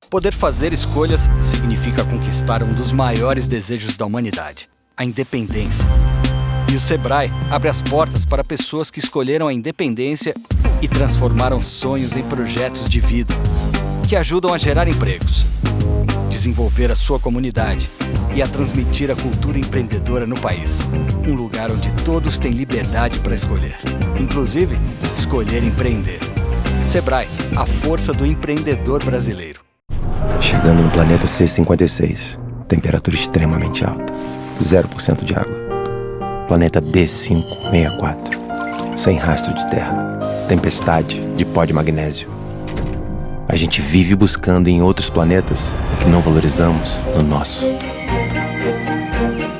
Poder fazer escolhas significa conquistar um dos maiores desejos da humanidade, a independência. E o Sebrae abre as portas para pessoas que escolheram a independência e transformaram sonhos em projetos de vida, que ajudam a gerar empregos, desenvolver a sua comunidade e a transmitir a cultura empreendedora no país. Um lugar onde todos têm liberdade para escolher, inclusive escolher empreender. Sebrae, a força do empreendedor brasileiro. Chegando no planeta C56, temperatura extremamente alta, 0% de água. Planeta D564, sem rastro de terra, tempestade de pó de magnésio. A gente vive buscando em outros planetas o que não valorizamos no nosso.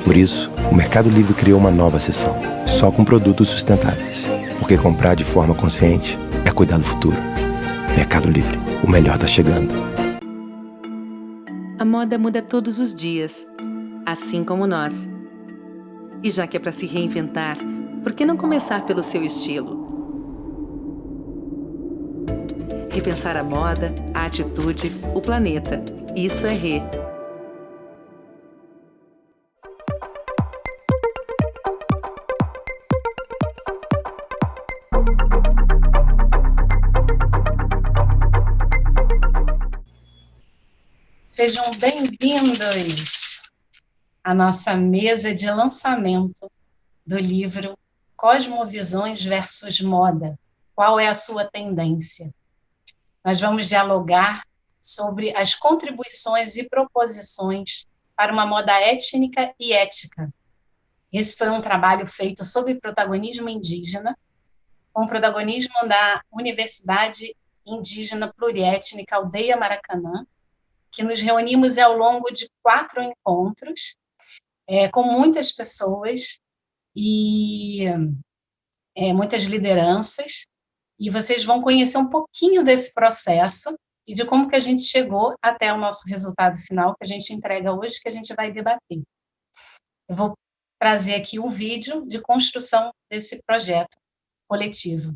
Por isso, o Mercado Livre criou uma nova seção, só com produtos sustentáveis. Porque comprar de forma consciente é cuidar do futuro. Mercado Livre, o melhor tá chegando. A moda muda todos os dias, assim como nós. E já que é para se reinventar, por que não começar pelo seu estilo? Repensar a moda, a atitude, o planeta. Isso é Rê. Sejam bem-vindos à nossa mesa de lançamento do livro Cosmovisões versus Moda. Qual é a sua tendência? Nós vamos dialogar sobre as contribuições e proposições para uma moda étnica e ética. Esse foi um trabalho feito sob protagonismo indígena, com o protagonismo da Universidade Indígena Pluriétnica Aldeia Maracanã, que nos reunimos ao longo de 4 encontros, com muitas pessoas e muitas lideranças, e vocês vão conhecer um pouquinho desse processo e de como que a gente chegou até o nosso resultado final, que a gente entrega hoje, que a gente vai debater. Eu vou trazer aqui um vídeo de construção desse projeto coletivo.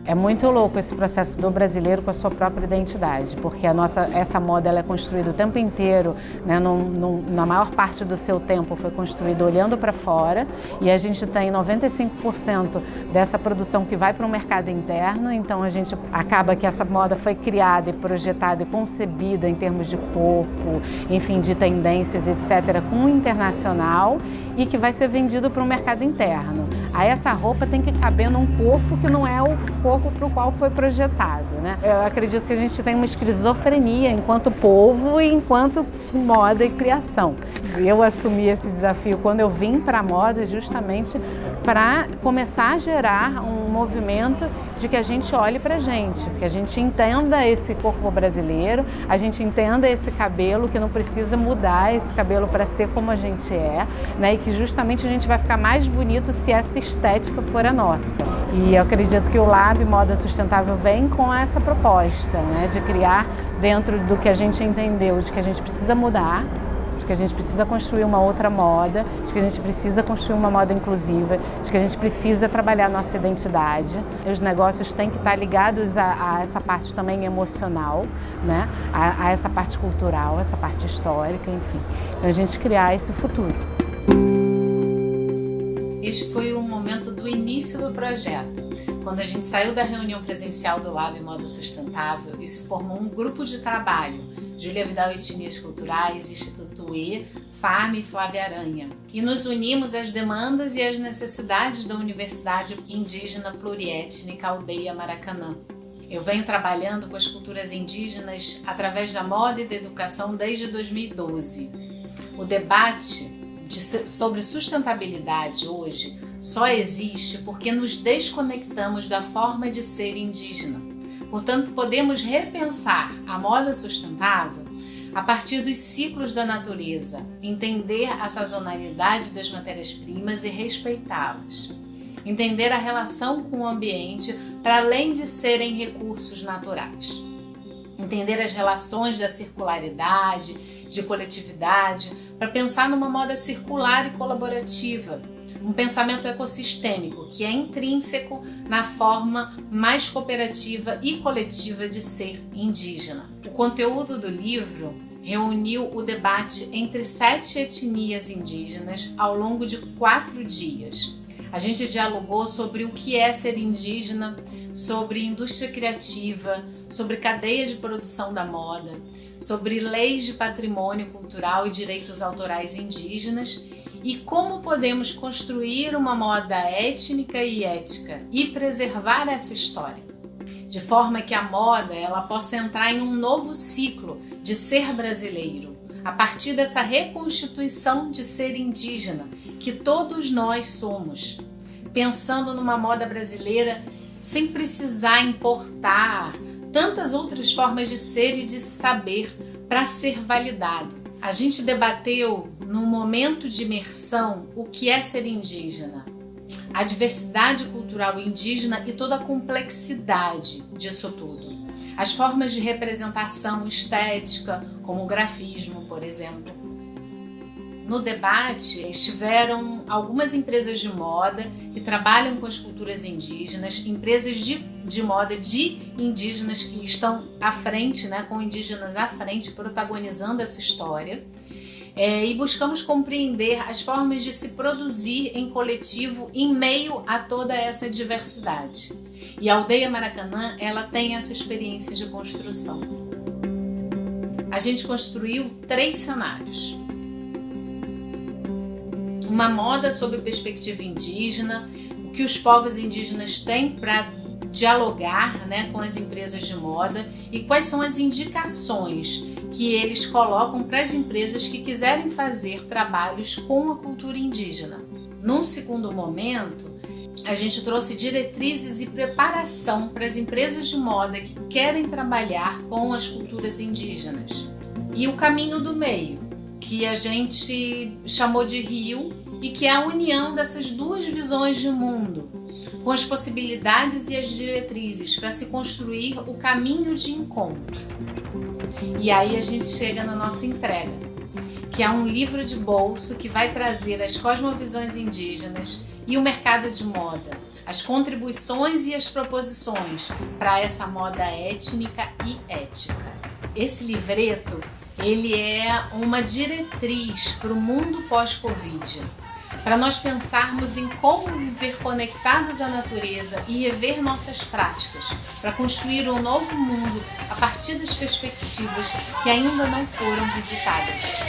É muito louco esse processo do brasileiro com a sua própria identidade, porque essa moda ela é construída o tempo inteiro, né, na maior parte do seu tempo foi construída olhando para fora, e a gente tem 95% dessa produção que vai para o mercado interno, então a gente acaba que essa moda foi criada e projetada e concebida em termos de corpo, enfim, de tendências, etc., com o internacional, e que vai ser vendido para o mercado interno. Aí essa roupa tem que caber num corpo que não é o corpo para o qual foi projetado, né? Eu acredito que a gente tem uma esquizofrenia enquanto povo e enquanto moda e criação. Eu assumi esse desafio quando eu vim para a moda justamente para começar a gerar um movimento de que a gente olhe para a gente, que a gente entenda esse corpo brasileiro, a gente entenda esse cabelo, que não precisa mudar esse cabelo para ser como a gente é, né? E que justamente a gente vai ficar mais bonito se essa estética for a nossa. E eu acredito que o Lab Moda Sustentável vem com essa proposta, né? De criar dentro do que a gente entendeu, de que a gente precisa mudar, de que a gente precisa construir uma outra moda, de que a gente precisa construir uma moda inclusiva, de que a gente precisa trabalhar a nossa identidade. Os negócios têm que estar ligados a essa parte também emocional, né? A essa parte cultural, essa parte histórica, enfim. Então a gente criar esse futuro. Este foi o momento do início do projeto, quando a gente saiu da reunião presencial do Lab Moda Sustentável e se formou um grupo de trabalho, Júlia Vidal Etnias Culturais, Instituto E, Farm e Flávia Aranha, e nos unimos às demandas e às necessidades da Universidade Indígena Pluriétnica Aldeia Maracanã. Eu venho trabalhando com as culturas indígenas através da moda e da educação desde 2012. O debate sobre sustentabilidade hoje só existe porque nos desconectamos da forma de ser indígena. Portanto, podemos repensar a moda sustentável a partir dos ciclos da natureza, entender a sazonalidade das matérias-primas e respeitá-las. Entender a relação com o ambiente para além de serem recursos naturais. Entender as relações da circularidade, de coletividade, para pensar numa moda circular e colaborativa, um pensamento ecossistêmico que é intrínseco na forma mais cooperativa e coletiva de ser indígena. O conteúdo do livro reuniu o debate entre 7 etnias indígenas ao longo de 4 dias. A gente dialogou sobre o que é ser indígena, sobre indústria criativa, sobre cadeia de produção da moda, sobre leis de patrimônio cultural e direitos autorais indígenas e como podemos construir uma moda étnica e ética e preservar essa história, de forma que a moda ela possa entrar em um novo ciclo de ser brasileiro, a partir dessa reconstituição de ser indígena, que todos nós somos, pensando numa moda brasileira sem precisar importar tantas outras formas de ser e de saber para ser validado. A gente debateu, num momento de imersão, o que é ser indígena, a diversidade cultural indígena e toda a complexidade disso tudo. As formas de representação estética, como o grafismo, por exemplo. No debate estiveram algumas empresas de moda que trabalham com as culturas indígenas, empresas de moda de indígenas que estão à frente, né, com indígenas à frente, protagonizando essa história. E buscamos compreender as formas de se produzir em coletivo em meio a toda essa diversidade. E a Aldeia Maracanã, ela tem essa experiência de construção. A gente construiu 3 cenários. Uma moda sob perspectiva indígena, o que os povos indígenas têm para dialogar, né, com as empresas de moda e quais são as indicações que eles colocam para as empresas que quiserem fazer trabalhos com a cultura indígena. Num segundo momento, a gente trouxe diretrizes e preparação para as empresas de moda que querem trabalhar com as culturas indígenas. E o caminho do meio, que a gente chamou de rio e que é a união dessas 2 visões de mundo, com as possibilidades e as diretrizes para se construir o caminho de encontro. E aí a gente chega na nossa entrega, que é um livro de bolso que vai trazer as cosmovisões indígenas e o mercado de moda, as contribuições e as proposições para essa moda étnica e ética. Esse livreto, ele é uma diretriz para o mundo pós-Covid, para nós pensarmos em como viver conectados à natureza e rever nossas práticas, para construir um novo mundo a partir das perspectivas que ainda não foram visitadas.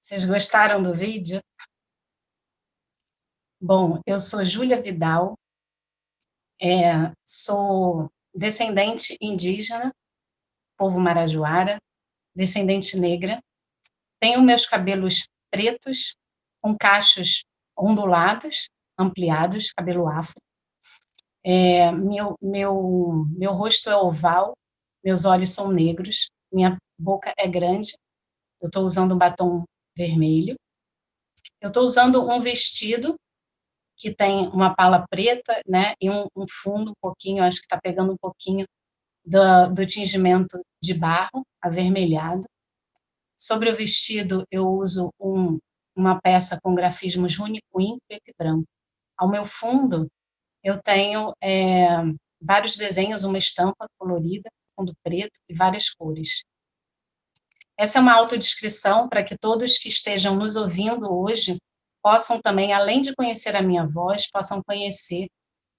Vocês gostaram do vídeo? Bom, eu sou Júlia Vidal, sou descendente indígena, povo marajoara, descendente negra, tenho meus cabelos pretos, com cachos ondulados, ampliados, cabelo afro, meu rosto é oval, meus olhos são negros, minha boca é grande, eu estou usando um batom vermelho, eu estou usando um vestido que tem uma pala preta, né, e um fundo um pouquinho, acho que está pegando um pouquinho do tingimento de barro, avermelhado. Sobre o vestido, eu uso uma peça com grafismos Runicuim, preto e branco. Ao meu fundo, eu tenho vários desenhos, uma estampa colorida, fundo preto e várias cores. Essa é uma autodescrição para que todos que estejam nos ouvindo hoje possam também, além de conhecer a minha voz, possam conhecer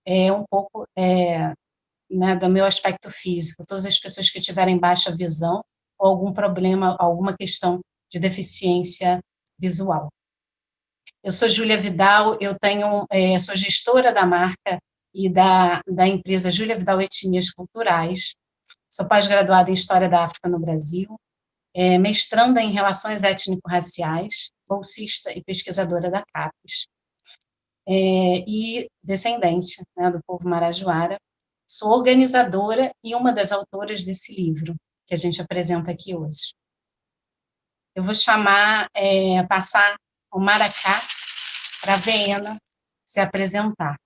um pouco né, do meu aspecto físico. Todas as pessoas que tiverem baixa visão ou algum problema, alguma questão de deficiência visual. Eu sou Júlia Vidal, sou gestora da marca e da empresa Júlia Vidal Etnias Culturais, sou pós-graduada em História da África no Brasil, mestranda em Relações Étnico-Raciais, bolsista e pesquisadora da CAPES, e descendente, né, do povo marajoara. Sou organizadora e uma das autoras desse livro que a gente apresenta aqui hoje. eu vou passar o Maracá para a Veena se apresentar.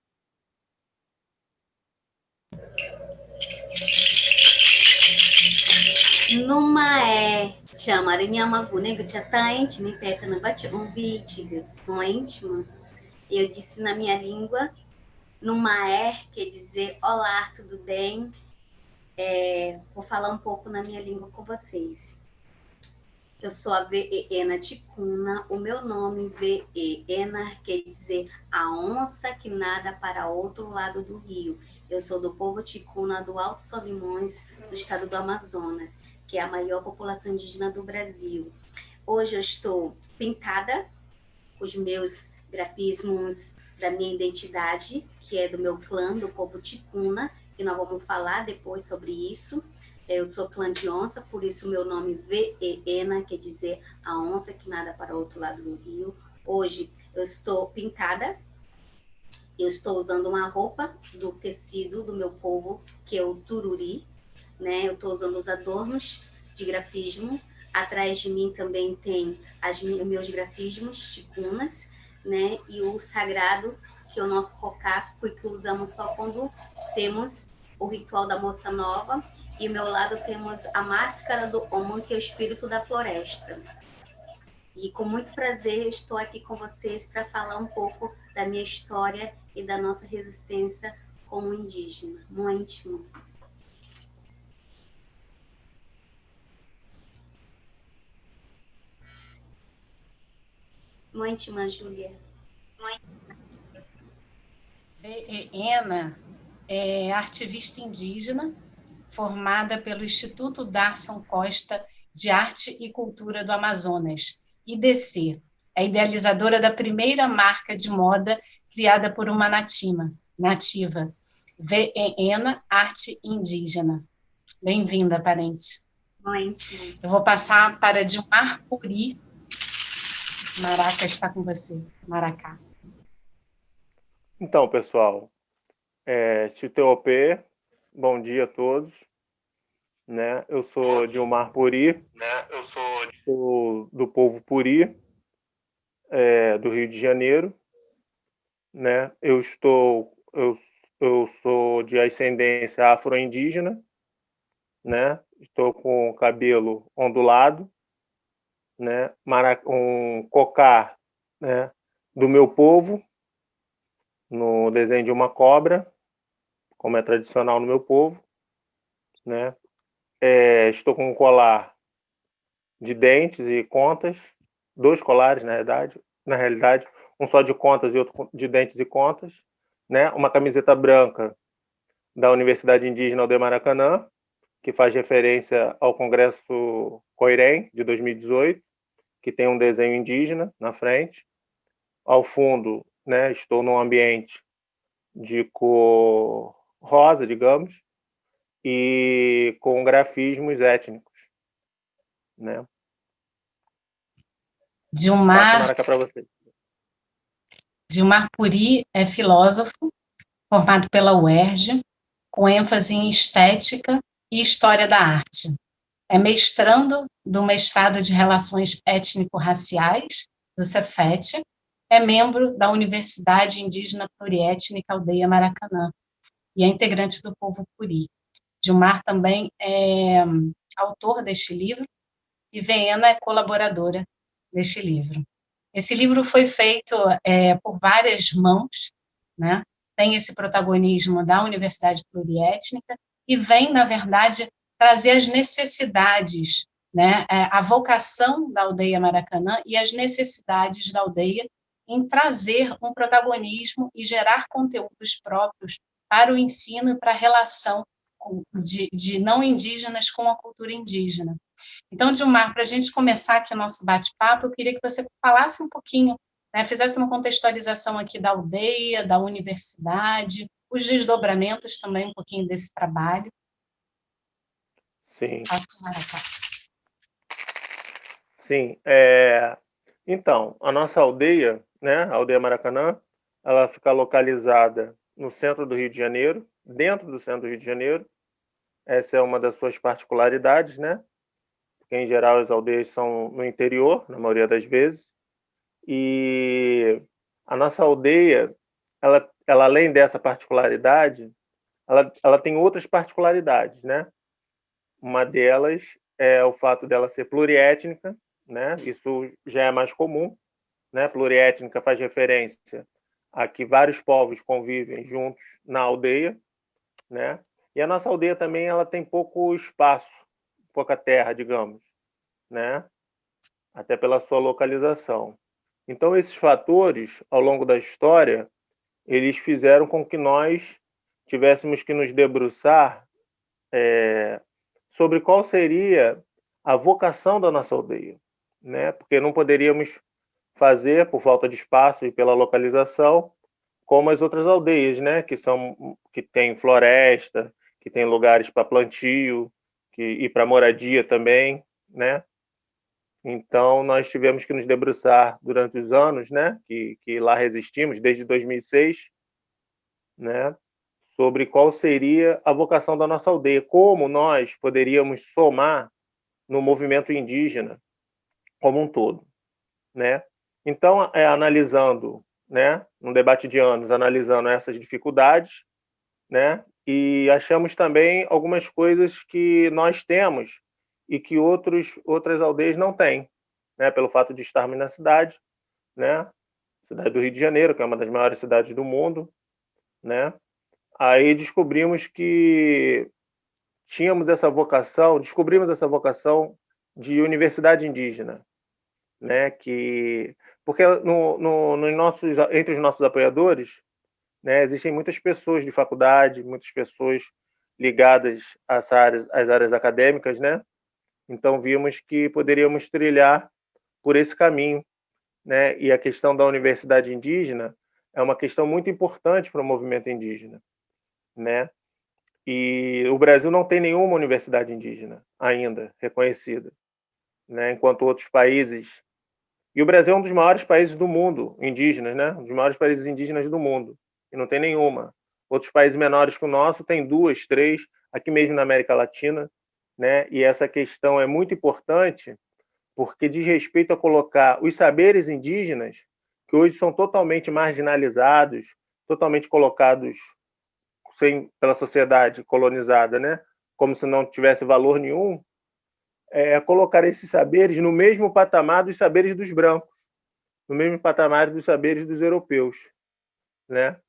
Numa chama Nyamagunego Chataente, me peca na bate vítiga, com íntimo. Eu disse na minha língua, numa quer dizer olá, tudo bem? Vou falar um pouco na minha língua com vocês. Eu sou a Veena Ticuna, o meu nome Veena quer dizer a onça que nada para outro lado do rio. Eu sou do povo Ticuna do Alto Solimões, do estado do Amazonas, que é a maior população indígena do Brasil. Hoje eu estou pintada com os meus grafismos da minha identidade, que é do meu clã, do povo Ticuna, que nós vamos falar depois sobre isso. Eu sou clã de onça, por isso o meu nome Veena quer dizer a onça que nada para o outro lado do rio. Hoje eu estou pintada, eu estou usando uma roupa do tecido do meu povo, que é o tururi, né? Eu estou usando os adornos de grafismo. Atrás de mim também tem meus grafismos, ticunas, né? E o sagrado, que é o nosso cocá, que usamos só quando temos o ritual da moça nova. E ao meu lado temos a máscara do Omum, que é o espírito da floresta. E com muito prazer eu estou aqui com vocês para falar um pouco da minha história e da nossa resistência como indígena. Muito. Muito, Júlia. Veena é ativista indígena, formada pelo Instituto Darson Costa de Arte e Cultura do Amazonas, IDC. É idealizadora da primeira marca de moda criada por uma nativa, Veena Arte Indígena. Bem-vinda, parente. Muito. Eu vou passar para Dilmar Puri. Maraca está com você, Maracá. Então, pessoal, Titeopê, bom dia a todos. Né? Eu sou Dilmar Puri, sou do povo Puri, do Rio de Janeiro. Né? Eu sou de ascendência afro-indígena, né? Estou com o cabelo ondulado, né? Um cocar, né? Do meu povo, no desenho de uma cobra, como é tradicional no meu povo, né? Estou com um colar de dentes e contas, 2 colares, na realidade, um só de contas e outro de dentes e contas, né? Uma camiseta branca da Universidade Indígena Aldeia Maracanã, que faz referência ao Congresso Coirém, de 2018, que tem um desenho indígena na frente. Ao fundo, né, estou num ambiente de cor rosa, digamos, e com grafismos étnicos, né? Dilmar Puri é filósofo, formado pela UERJ, com ênfase em estética e história da arte. É mestrando do mestrado de Relações Étnico-Raciais, do Cefet, é membro da Universidade Indígena Pluriétnica Aldeia Maracanã e é integrante do povo Puri. Dilmar também é autor deste livro e Veena é colaboradora deste livro. Esse livro foi feito por várias mãos, né? Tem esse protagonismo da Universidade Pluriétnica e vem, na verdade, trazer as necessidades, né? A vocação da Aldeia Maracanã e as necessidades da aldeia em trazer um protagonismo e gerar conteúdos próprios para o ensino e para a relação de não indígenas com a cultura indígena. Então, Dilmar, para a gente começar aqui o nosso bate-papo, eu queria que você falasse um pouquinho, né, fizesse uma contextualização aqui da aldeia, da universidade, os desdobramentos também um pouquinho desse trabalho. Sim. Sim. Então, a nossa aldeia, né, a Aldeia Maracanã, ela fica localizada no centro do Rio de Janeiro, dentro do centro do Rio de Janeiro. Essa é uma das suas particularidades, né? porque em geral as aldeias são no interior, na maioria das vezes, e a nossa aldeia, ela além dessa particularidade, ela tem outras particularidades, né? Uma delas é o fato dela ser pluriétnica, né? Isso já é mais comum, né? Pluriétnica faz referência a que vários povos convivem juntos na aldeia, né? E a nossa aldeia também ela tem pouco espaço, pouca terra, digamos, né? Até pela sua localização. Então, esses fatores, ao longo da história, eles fizeram com que nós tivéssemos que nos debruçar sobre qual seria a vocação da nossa aldeia, né? Porque não poderíamos fazer, por falta de espaço e pela localização, como as outras aldeias, né? Que tem floresta, que tem lugares para plantio, e para moradia também, né? Então, nós tivemos que nos debruçar durante os anos, né? Que lá resistimos, desde 2006, né? Sobre qual seria a vocação da nossa aldeia, como nós poderíamos somar no movimento indígena como um todo, né? Então, analisando, né, num debate de anos, analisando essas dificuldades, né, e achamos também algumas coisas que nós temos e que outras aldeias não têm, né, pelo fato de estarmos na cidade, né, cidade do Rio de Janeiro, que é uma das maiores cidades do mundo, né. Aí descobrimos essa vocação de universidade indígena, né, porque entre os nossos apoiadores, né, existem muitas pessoas de faculdade, muitas pessoas ligadas às áreas acadêmicas, né? Então vimos que poderíamos trilhar por esse caminho, né? E a questão da universidade indígena é uma questão muito importante para o movimento indígena, né? E o Brasil não tem nenhuma universidade indígena ainda reconhecida, né? Enquanto outros países. E o Brasil é um dos maiores países do mundo indígenas, né? Um dos maiores países indígenas do mundo. E não tem nenhuma. Outros países menores que o nosso têm 2, 3, aqui mesmo na América Latina, né? E essa questão é muito importante porque diz respeito a colocar os saberes indígenas, que hoje são totalmente marginalizados, totalmente colocados pela sociedade colonizada, né? Como se não tivesse valor nenhum, colocar esses saberes no mesmo patamar dos saberes dos brancos, no mesmo patamar dos saberes dos europeus, né?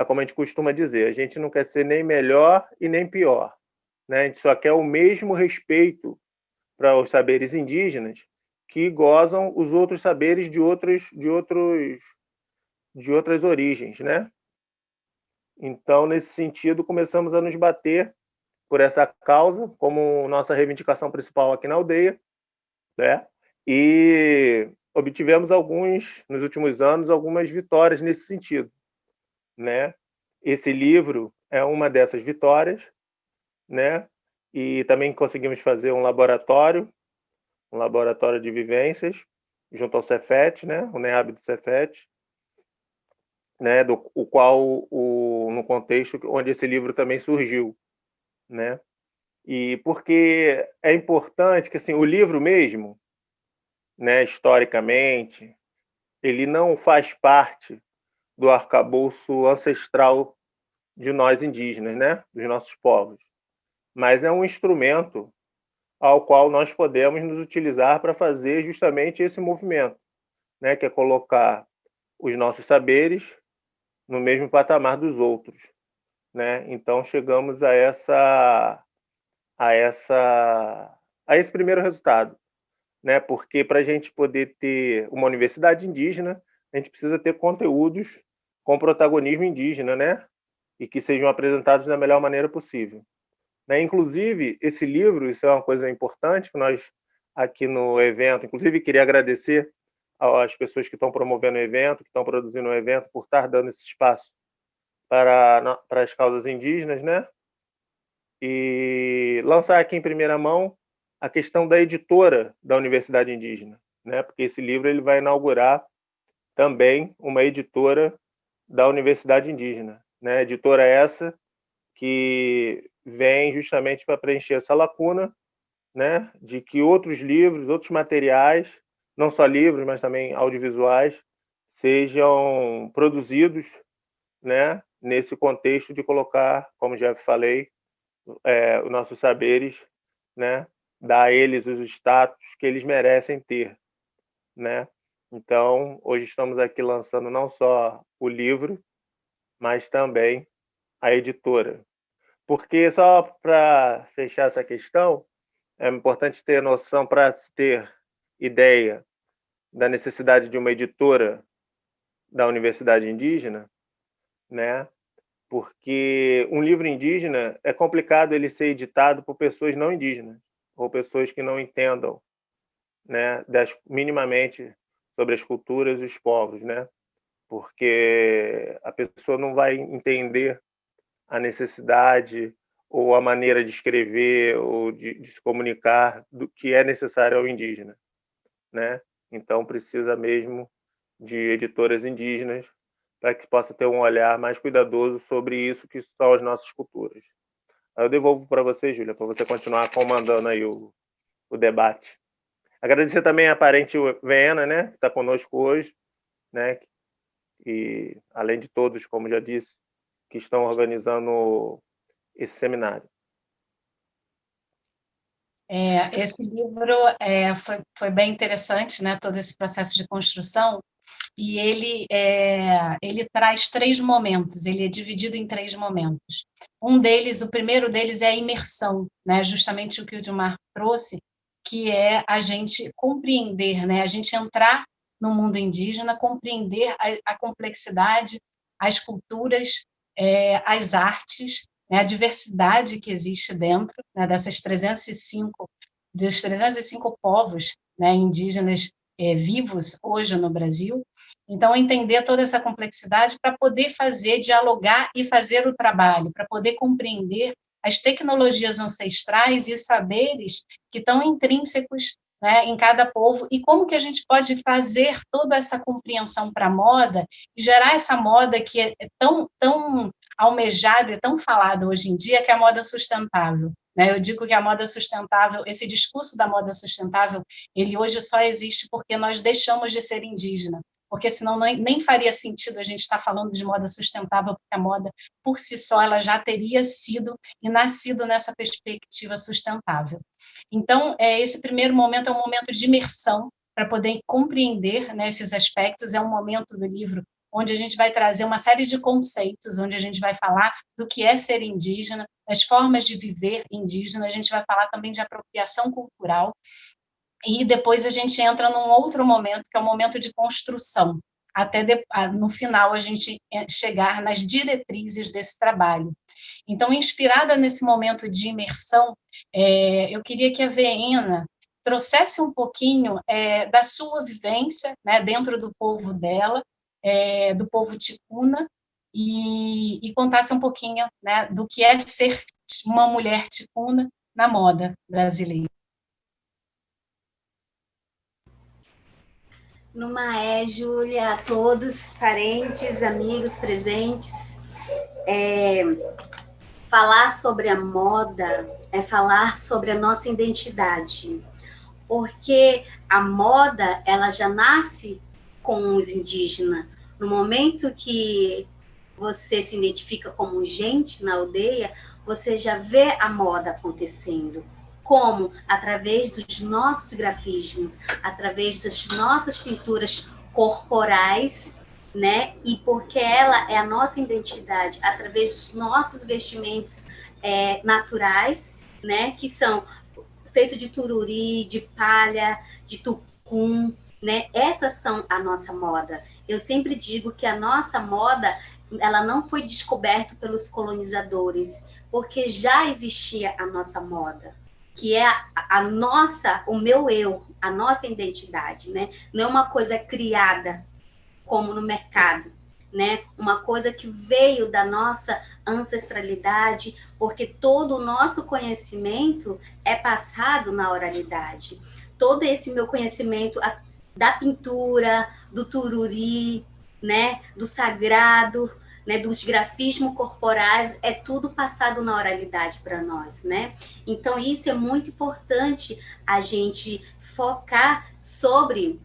Como a gente costuma dizer, a gente não quer ser nem melhor e nem pior, né? A gente só quer o mesmo respeito para os saberes indígenas que gozam os outros saberes de outras origens, né? Então, nesse sentido, começamos a nos bater por essa causa, como nossa reivindicação principal aqui na aldeia, né? E obtivemos nos últimos anos, algumas vitórias nesse sentido, né? Esse livro é uma dessas vitórias, né? E também conseguimos fazer um laboratório de vivências, junto ao Cefet, né? O NEAB do Cefet, né? No contexto onde esse livro também surgiu, né? E porque é importante que assim, o livro mesmo, né, historicamente, ele não faz parte do arcabouço ancestral de nós indígenas, né, dos nossos povos, mas é um instrumento ao qual nós podemos nos utilizar para fazer justamente esse movimento, né, que é colocar os nossos saberes no mesmo patamar dos outros, né? Então chegamos a esse primeiro resultado, né? Porque para a gente poder ter uma universidade indígena, a gente precisa ter conteúdos com protagonismo indígena, né? E que sejam apresentados da melhor maneira possível, né? Inclusive, esse livro, isso é uma coisa importante que nós aqui no evento, inclusive queria agradecer às pessoas que estão promovendo o evento, que estão produzindo o evento, por estar dando esse espaço para as causas indígenas, né? E lançar aqui em primeira mão a questão da editora da Universidade Indígena, né? Porque esse livro ele vai inaugurar também uma editora da Universidade Indígena, né? Editora essa que vem justamente para preencher essa lacuna, né, de que outros livros, outros materiais, não só livros, mas também audiovisuais, sejam produzidos, né, nesse contexto de colocar, como já falei, os nossos saberes, né, dar a eles os status que eles merecem ter, né? Então, hoje estamos aqui lançando não só o livro, mas também a editora. Porque, só para fechar essa questão, é importante ter noção, para ter ideia da necessidade de uma editora da universidade indígena, né? Porque um livro indígena é complicado ele ser editado por pessoas não indígenas ou pessoas que não entendam, né, minimamente sobre as culturas e os povos, né? Porque a pessoa não vai entender a necessidade ou a maneira de escrever ou de se comunicar do que é necessário ao indígena, né? Então precisa mesmo de editoras indígenas para que possa ter um olhar mais cuidadoso sobre isso que são as nossas culturas. Eu devolvo para você, Júlia, para você continuar comandando aí o debate. Agradecer também a parente Vena, né, que está conosco hoje, né, e além de todos, como já disse, que estão organizando esse seminário. Esse livro foi bem interessante, né, todo esse processo de construção, e ele traz 3 momentos, ele é dividido em 3 momentos. O primeiro deles é a imersão, né, justamente o que o Dilmar trouxe, que é a gente compreender, né, a gente entrar no mundo indígena, compreender a complexidade, as culturas, as artes, né, a diversidade que existe dentro, né, dos 305 povos, né, indígenas vivos hoje no Brasil. Então, entender toda essa complexidade para poder dialogar e fazer o trabalho, para poder compreender as tecnologias ancestrais e os saberes que estão intrínsecos, né, em cada povo, e como que a gente pode trazer toda essa compreensão para a moda e gerar essa moda que é tão almejada e tão falada hoje em dia, que é a moda sustentável. Eu digo que a moda sustentável, esse discurso da moda sustentável, ele hoje só existe porque nós deixamos de ser indígena, porque senão nem faria sentido a gente estar falando de moda sustentável, porque a moda, por si só, ela já teria sido e nascido nessa perspectiva sustentável. Então, esse primeiro momento é um momento de imersão, para poder compreender, né, esses aspectos, é um momento do livro onde a gente vai trazer uma série de conceitos, onde a gente vai falar do que é ser indígena, das formas de viver indígena, a gente vai falar também de apropriação cultural, e depois a gente entra num outro momento, que é o momento de construção, até no final a gente chegar nas diretrizes desse trabalho. Então, inspirada nesse momento de imersão, eu queria que a Verena trouxesse um pouquinho da sua vivência, né, dentro do povo dela, do povo ticuna, e contasse um pouquinho, né, do que é ser uma mulher ticuna na moda brasileira. Numa Júlia, a todos, parentes, amigos presentes. Falar sobre a moda é falar sobre a nossa identidade, porque a moda, ela já nasce com os indígenas. No momento que você se identifica como gente na aldeia, você já vê a moda acontecendo. Como? Através dos nossos grafismos, através das nossas pinturas corporais, né? E porque ela é a nossa identidade, através dos nossos vestimentos naturais, né? Que são feitos de tururi, de palha, de tucum, né? Essas são a nossa moda. Eu sempre digo que a nossa moda, ela não foi descoberta pelos colonizadores, porque já existia a nossa moda, que é o meu eu, a nossa identidade, né? Não é uma coisa criada como no mercado, né? Uma coisa que veio da nossa ancestralidade, porque todo o nosso conhecimento é passado na oralidade. Todo esse meu conhecimento da pintura, do tururi, né? Do sagrado, né, dos grafismos corporais, é tudo passado na oralidade para nós, né? Então, isso é muito importante a gente focar sobre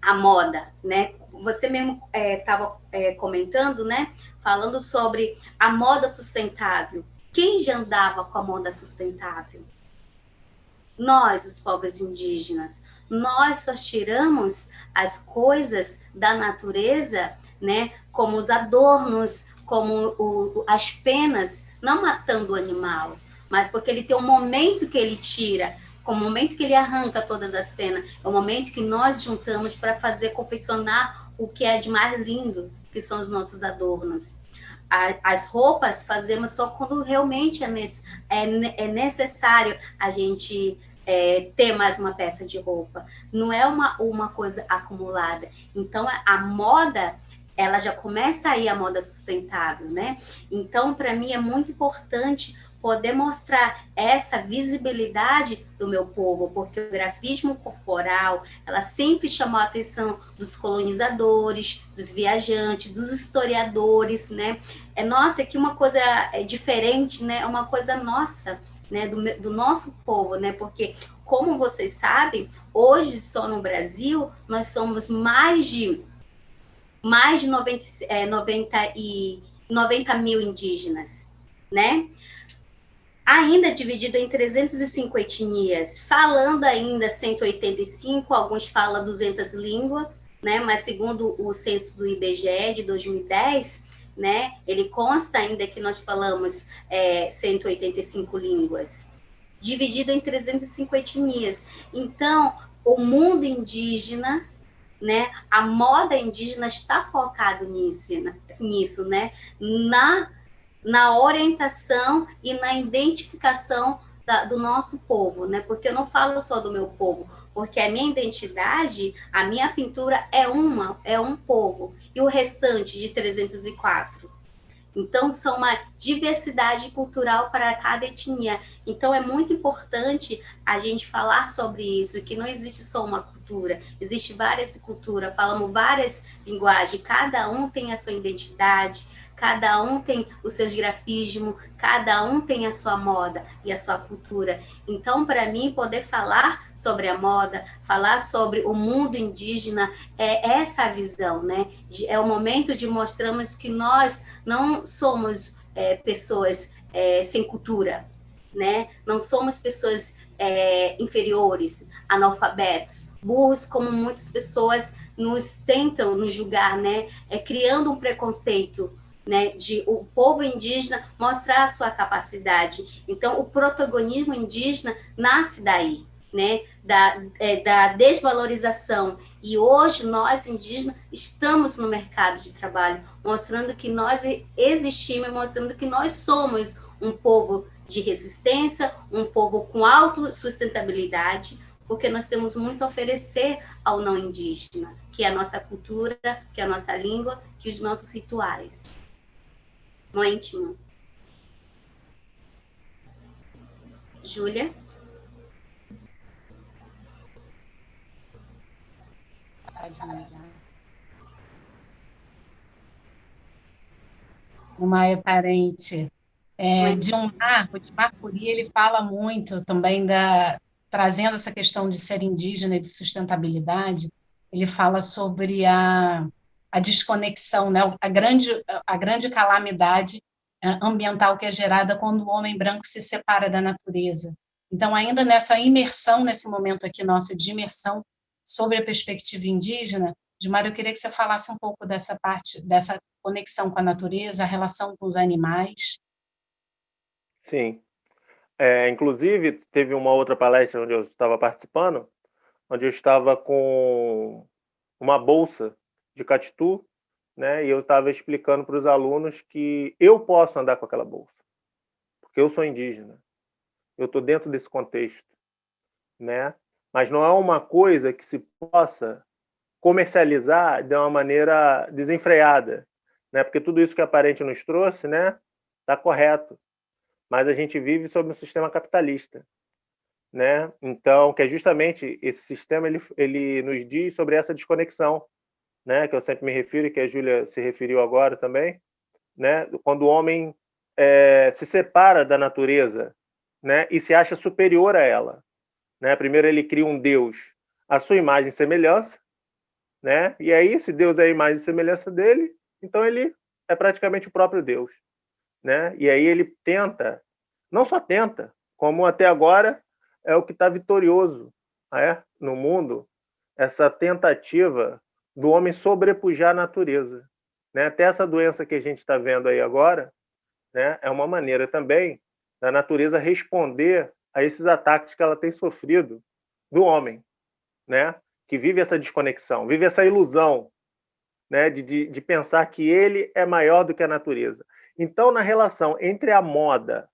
a moda, né? Você mesmo estava comentando, né? Falando sobre a moda sustentável. Quem já andava com a moda sustentável? Nós, os povos indígenas. Nós só tiramos as coisas da natureza, né? Como os adornos, como as penas, não matando o animal, mas porque ele tem um momento que ele tira, com o momento que ele arranca todas as penas, é o momento que nós juntamos para fazer confeccionar o que é de mais lindo, que são os nossos adornos. As roupas fazemos só quando realmente é necessário a gente ter mais uma peça de roupa. Não é uma coisa acumulada. Então, a moda, ela já começa aí, a moda sustentável, né? Então, para mim, é muito importante poder mostrar essa visibilidade do meu povo, porque o grafismo corporal, ela sempre chamou a atenção dos colonizadores, dos viajantes, dos historiadores, né? Nossa, aqui uma coisa diferente, né? É uma coisa nossa, né? Do nosso povo, né? Porque, como vocês sabem, hoje só no Brasil, nós somos mais de 90 mil indígenas, né? Ainda dividido em 305 etnias, falando ainda 185, alguns falam 200 línguas, né? Mas segundo o censo do IBGE de 2010, né? Ele consta ainda que nós falamos 185 línguas, dividido em 305 etnias. Então, o mundo indígena, né? A moda indígena está focado nisso, né? Na orientação e na identificação do nosso povo, né? Porque eu não falo só do meu povo, porque a minha identidade, a minha pintura é um povo, e o restante de 304. Então, são uma diversidade cultural para cada etnia. Então, é muito importante a gente falar sobre isso, que não existe só uma cultura, existe várias culturas, falamos várias linguagens, cada um tem a sua identidade, cada um tem os seus grafismos, cada um tem a sua moda e a sua cultura. Então, para mim, poder falar sobre a moda, falar sobre o mundo indígena, é essa visão, né? É o momento de mostrarmos que nós não somos pessoas sem cultura, né? Não somos pessoas inferiores, analfabetos, burros, como muitas pessoas tentam nos julgar, né? Criando um preconceito, né, de o povo indígena mostrar a sua capacidade. Então, o protagonismo indígena nasce daí, né, da desvalorização. E hoje, nós, indígenas, estamos no mercado de trabalho, mostrando que nós existimos, mostrando que nós somos um povo de resistência, um povo com autossustentabilidade, porque nós temos muito a oferecer ao não indígena, que é a nossa cultura, que é a nossa língua, que os nossos rituais. No íntimo. Júlia? Uma parente de um marco, de Marcuri, ele fala muito também trazendo essa questão de ser indígena e de sustentabilidade, ele fala sobre a desconexão, né? a grande calamidade ambiental que é gerada quando o homem branco se separa da natureza. Então, ainda nessa imersão, nesse momento aqui nosso de imersão sobre a perspectiva indígena, Gilmar, eu queria que você falasse um pouco dessa parte, dessa conexão com a natureza, a relação com os animais. Sim. Inclusive, teve uma outra palestra onde eu estava participando, onde eu estava com uma bolsa de catitu, né? E eu estava explicando para os alunos que eu posso andar com aquela bolsa, porque eu sou indígena, eu estou dentro desse contexto, né? Mas não é uma coisa que se possa comercializar de uma maneira desenfreada, né? Porque tudo isso que a Parente nos trouxe, né, está correto, mas a gente vive sob um sistema capitalista, né? Então, que é justamente esse sistema, ele nos diz sobre essa desconexão, né? Que eu sempre me refiro, e que a Júlia se referiu agora também, né? Quando o homem se separa da natureza, né? E se acha superior a ela, né? Primeiro ele cria um Deus à sua imagem e semelhança, né? E aí, se Deus é a imagem e semelhança dele, então ele é praticamente o próprio Deus, né? E aí ele tenta, não só tenta, como até agora é o que está vitorioso, no mundo, essa tentativa do homem sobrepujar a natureza, né? Até essa doença que a gente está vendo aí agora, né? É uma maneira também da natureza responder a esses ataques que ela tem sofrido do homem, né? Que vive essa desconexão, vive essa ilusão, né? De pensar que ele é maior do que a natureza. Então, na relação entre a moda,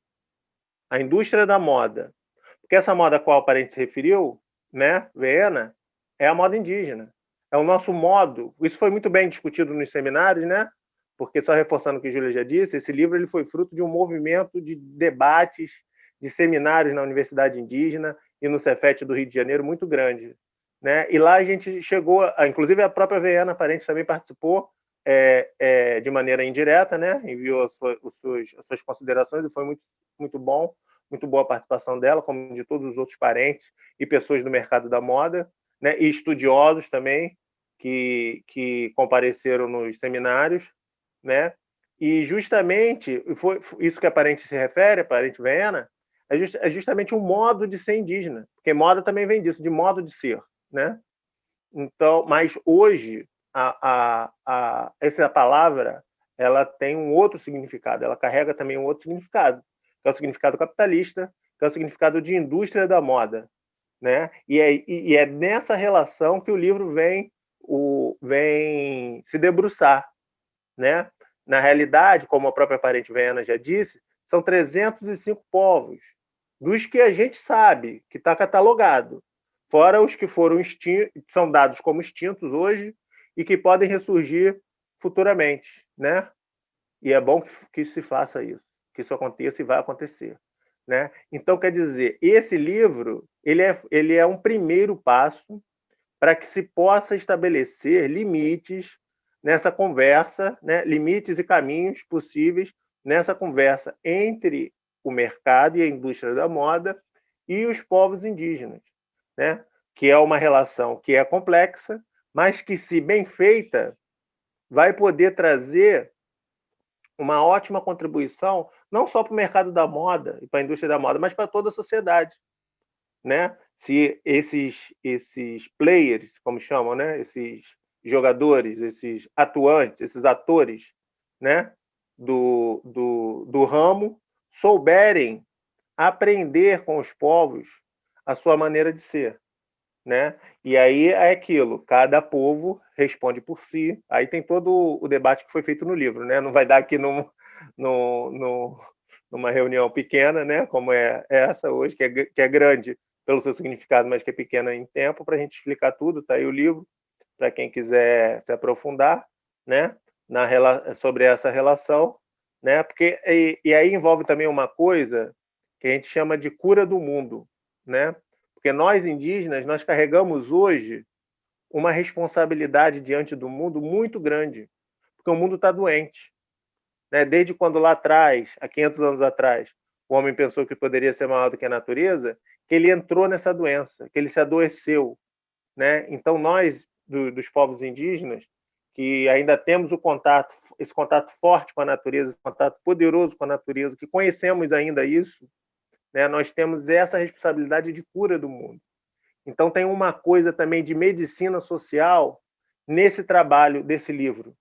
a indústria da moda, porque essa moda a qual a parente se referiu, né, Viena, é a moda indígena. É o nosso modo. Isso foi muito bem discutido nos seminários, né? Porque, só reforçando o que a Júlia já disse, esse livro ele foi fruto de um movimento de debates, de seminários na Universidade Indígena e no Cefet do Rio de Janeiro muito grande, né? E lá a gente chegou, inclusive a própria Viena Parente também participou de maneira indireta, né? Enviou as suas considerações e foi muito, muito bom, muito boa a participação dela, como de todos os outros parentes e pessoas do mercado da moda, né? E estudiosos também que compareceram nos seminários, né? E justamente foi isso que a parente se refere, a parente Viena, é justamente um modo de ser indígena, porque moda também vem disso, de modo de ser, né? Então, mas hoje essa palavra ela tem um outro significado, ela carrega também um outro significado, que é o significado capitalista, que é o significado de indústria da moda, né? E é nessa relação que o livro vem se debruçar, né? Na realidade, como a própria parente Viena já disse, são 305 povos, dos que a gente sabe que está catalogado, fora os que foram são dados como extintos hoje e que podem ressurgir futuramente, né? E é bom que se faça isso, que isso aconteça e vai acontecer, né? Então, quer dizer, esse livro ele é um primeiro passo para que se possa estabelecer limites nessa conversa, né? Limites e caminhos possíveis nessa conversa entre o mercado e a indústria da moda e os povos indígenas, né? Que é uma relação que é complexa, mas que, se bem feita, vai poder trazer uma ótima contribuição, não só para o mercado da moda e para a indústria da moda, mas para toda a sociedade, né? Se esses players, como chamam, né? Esses jogadores, esses atuantes, esses atores, né? do ramo, souberem aprender com os povos a sua maneira de ser, né? E aí é aquilo, cada povo responde por si. Aí tem todo o debate que foi feito no livro, né? Não vai dar aqui numa reunião pequena, né? Como é essa hoje, que é grande pelo seu significado, mas que é pequena em tempo, para a gente explicar tudo. Tá aí o livro, para quem quiser se aprofundar, né? Sobre essa relação, né? Porque e aí envolve também uma coisa que a gente chama de cura do mundo, né? Porque nós indígenas nós carregamos hoje uma responsabilidade diante do mundo muito grande, porque o mundo está doente, né? Desde quando lá atrás, há 500 anos atrás, o homem pensou que poderia ser maior do que a natureza, que ele entrou nessa doença, que ele se adoeceu, né? Então nós dos povos indígenas que ainda temos esse contato forte com a natureza, esse contato poderoso com a natureza, que conhecemos ainda isso, né? Nós temos essa responsabilidade de cura do mundo. Então tem uma coisa também de medicina social nesse trabalho desse livro,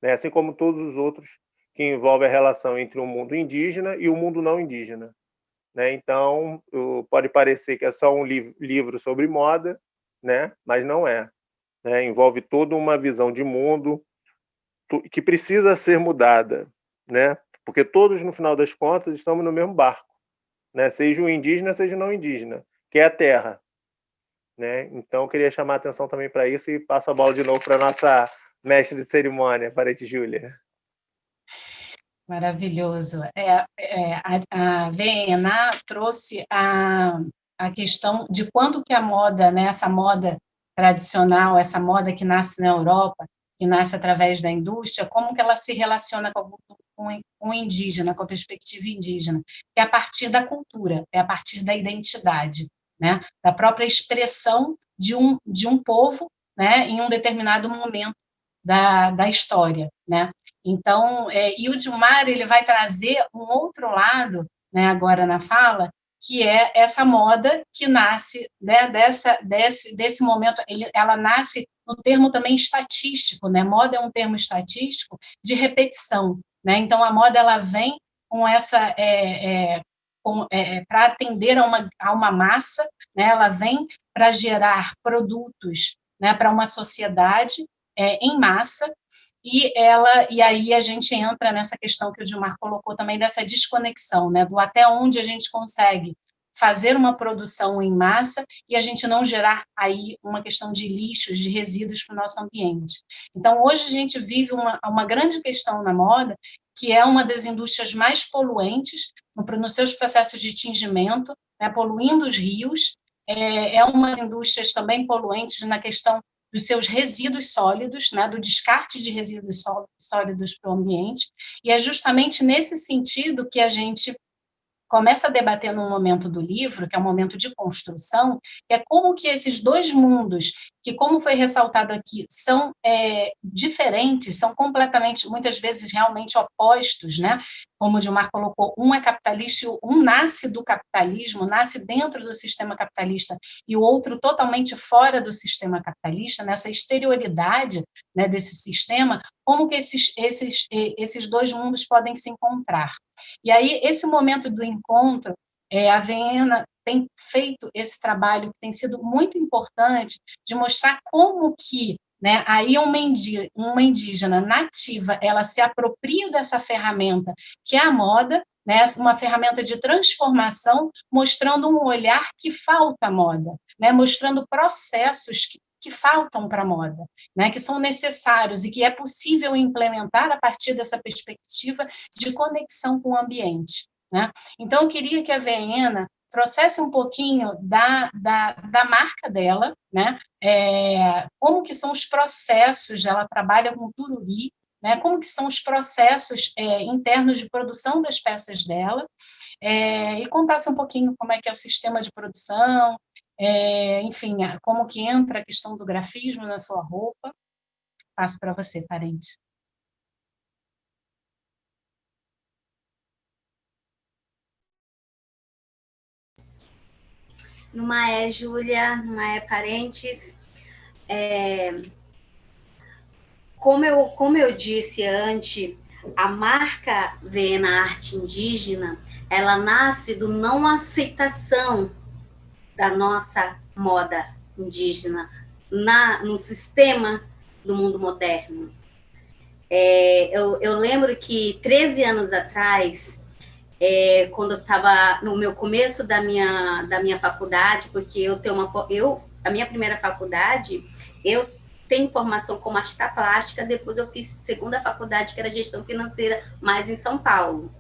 né? Assim como todos os outros que envolvem a relação entre o mundo indígena e o mundo não indígena, né? Então pode parecer que é só um livro sobre moda, né? Mas não é, né? Envolve toda uma visão de mundo que precisa ser mudada, né? Porque todos, no final das contas, estamos no mesmo barco, né? Seja o indígena, seja o não indígena, que é a terra, né? Então, eu queria chamar a atenção também para isso e passo a bola de novo para a nossa mestre de cerimônia, parente Júlia. Maravilhoso. A VNA trouxe a questão de quanto que a moda, né, essa moda tradicional, essa moda que nasce na Europa, que nasce através da indústria, como que ela se relaciona com com o indígena, com a perspectiva indígena, que é a partir da cultura, é a partir da identidade, né, da própria expressão de um povo, né, em um determinado momento da história, né. Então, e o Gilmar, ele vai trazer um outro lado, né, agora na fala, que é essa moda que nasce, né, desse momento, ela nasce no termo também estatístico, né, moda é um termo estatístico de repetição, né, então a moda ela vem com essa, para atender a uma massa, né, ela vem para gerar produtos, né, para uma sociedade em massa, e aí a gente entra nessa questão que o Gilmar colocou também, dessa desconexão, né, do até onde a gente consegue fazer uma produção em massa e a gente não gerar aí uma questão de lixos, de resíduos para o nosso ambiente. Então, hoje a gente vive uma grande questão na moda, que é uma das indústrias mais poluentes nos seus processos de tingimento, né, poluindo os rios, é uma das indústrias também poluentes na questão dos seus resíduos sólidos, né, do descarte de resíduos sólidos para o ambiente, e é justamente nesse sentido que a gente começa a debater no momento do livro, que é um momento de construção, que é como que esses dois mundos, que, como foi ressaltado aqui, são diferentes, são completamente, muitas vezes, realmente opostos, né? Como o Gilmar colocou, um é capitalista, um nasce do capitalismo, nasce dentro do sistema capitalista, e o outro totalmente fora do sistema capitalista, nessa exterioridade, né, desse sistema, como que esses dois mundos podem se encontrar. E aí, esse momento do encontro, a Viena tem feito esse trabalho que tem sido muito importante de mostrar como que, né, aí uma indígena nativa, ela se apropria dessa ferramenta que é a moda, né, uma ferramenta de transformação, mostrando um olhar que falta à moda, né, mostrando processos que faltam para a moda, né, que são necessários e que é possível implementar a partir dessa perspectiva de conexão com o ambiente, né? Então, eu queria que a Viena trouxesse um pouquinho da marca dela, né? Como que são os processos, ela trabalha com tururi, né? Como que são os processos internos de produção das peças dela, e contasse um pouquinho como é que é o sistema de produção, enfim, como que entra a questão do grafismo na sua roupa. Passo para você, parente. Numa é Júlia, numa é parentes. Como eu disse antes, a marca Viena Arte Indígena, ela nasce do não aceitação da nossa moda indígena no sistema do mundo moderno. Eu lembro que 13 anos atrás, quando eu estava no meu começo da minha faculdade, porque a minha primeira faculdade, eu tenho formação como artista plástica, depois eu fiz segunda faculdade, que era gestão financeira, mais em São Paulo.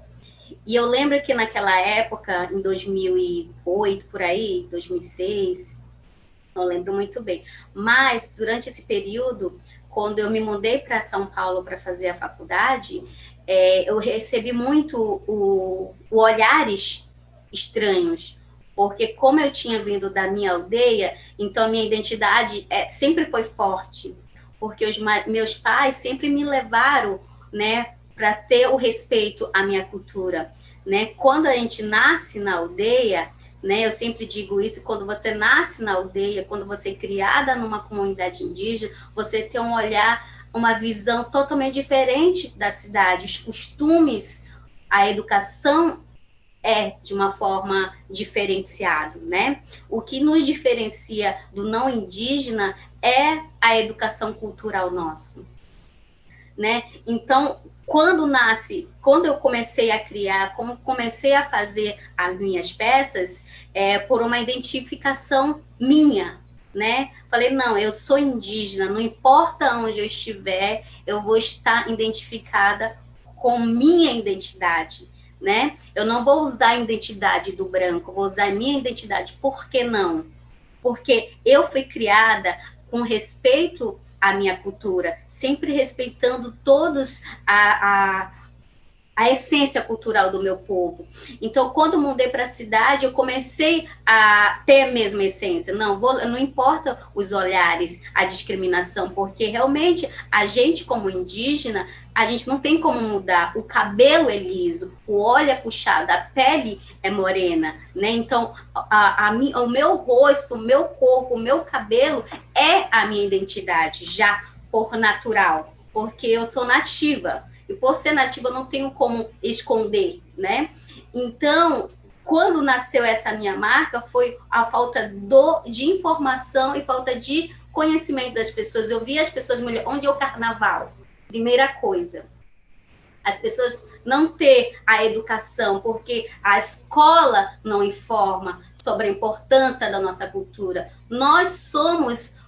E eu lembro que naquela época, em 2008, por aí, 2006, não lembro muito bem, mas durante esse período, quando eu me mudei para São Paulo para fazer a faculdade, eu recebi muito olhares estranhos, porque como eu tinha vindo da minha aldeia, então a minha identidade sempre foi forte, porque os meus pais sempre me levaram, né, para ter o respeito à minha cultura, né? Quando a gente nasce na aldeia, né, eu sempre digo isso, quando você nasce na aldeia, quando você é criada numa comunidade indígena, você tem um olhar, uma visão totalmente diferente da cidade, os costumes, a educação de uma forma diferenciada, né? O que nos diferencia do não indígena é a educação cultural nossa, né? Então, quando eu comecei a criar, como comecei a fazer as minhas peças, por uma identificação minha, né? Falei, não, eu sou indígena, não importa onde eu estiver, eu vou estar identificada com minha identidade, né? Eu não vou usar a identidade do branco, vou usar a minha identidade. Por que não? Porque eu fui criada com respeito à minha cultura, sempre respeitando todos a a essência cultural do meu povo. Então, quando mudei para a cidade, eu comecei a ter a mesma essência. Não importa os olhares, a discriminação, porque realmente a gente, como indígena, a gente não tem como mudar. O cabelo é liso, o olho é puxado, a pele é morena, né? Então, o meu rosto, o meu corpo, o meu cabelo é a minha identidade, já por natural, porque eu sou nativa. E por ser nativa, eu não tenho como esconder, né? Então, quando nasceu essa minha marca, foi a falta de informação e falta de conhecimento das pessoas. Eu vi as pessoas, onde é o carnaval? Primeira coisa, as pessoas não ter a educação, porque a escola não informa sobre a importância da nossa cultura. Nós somos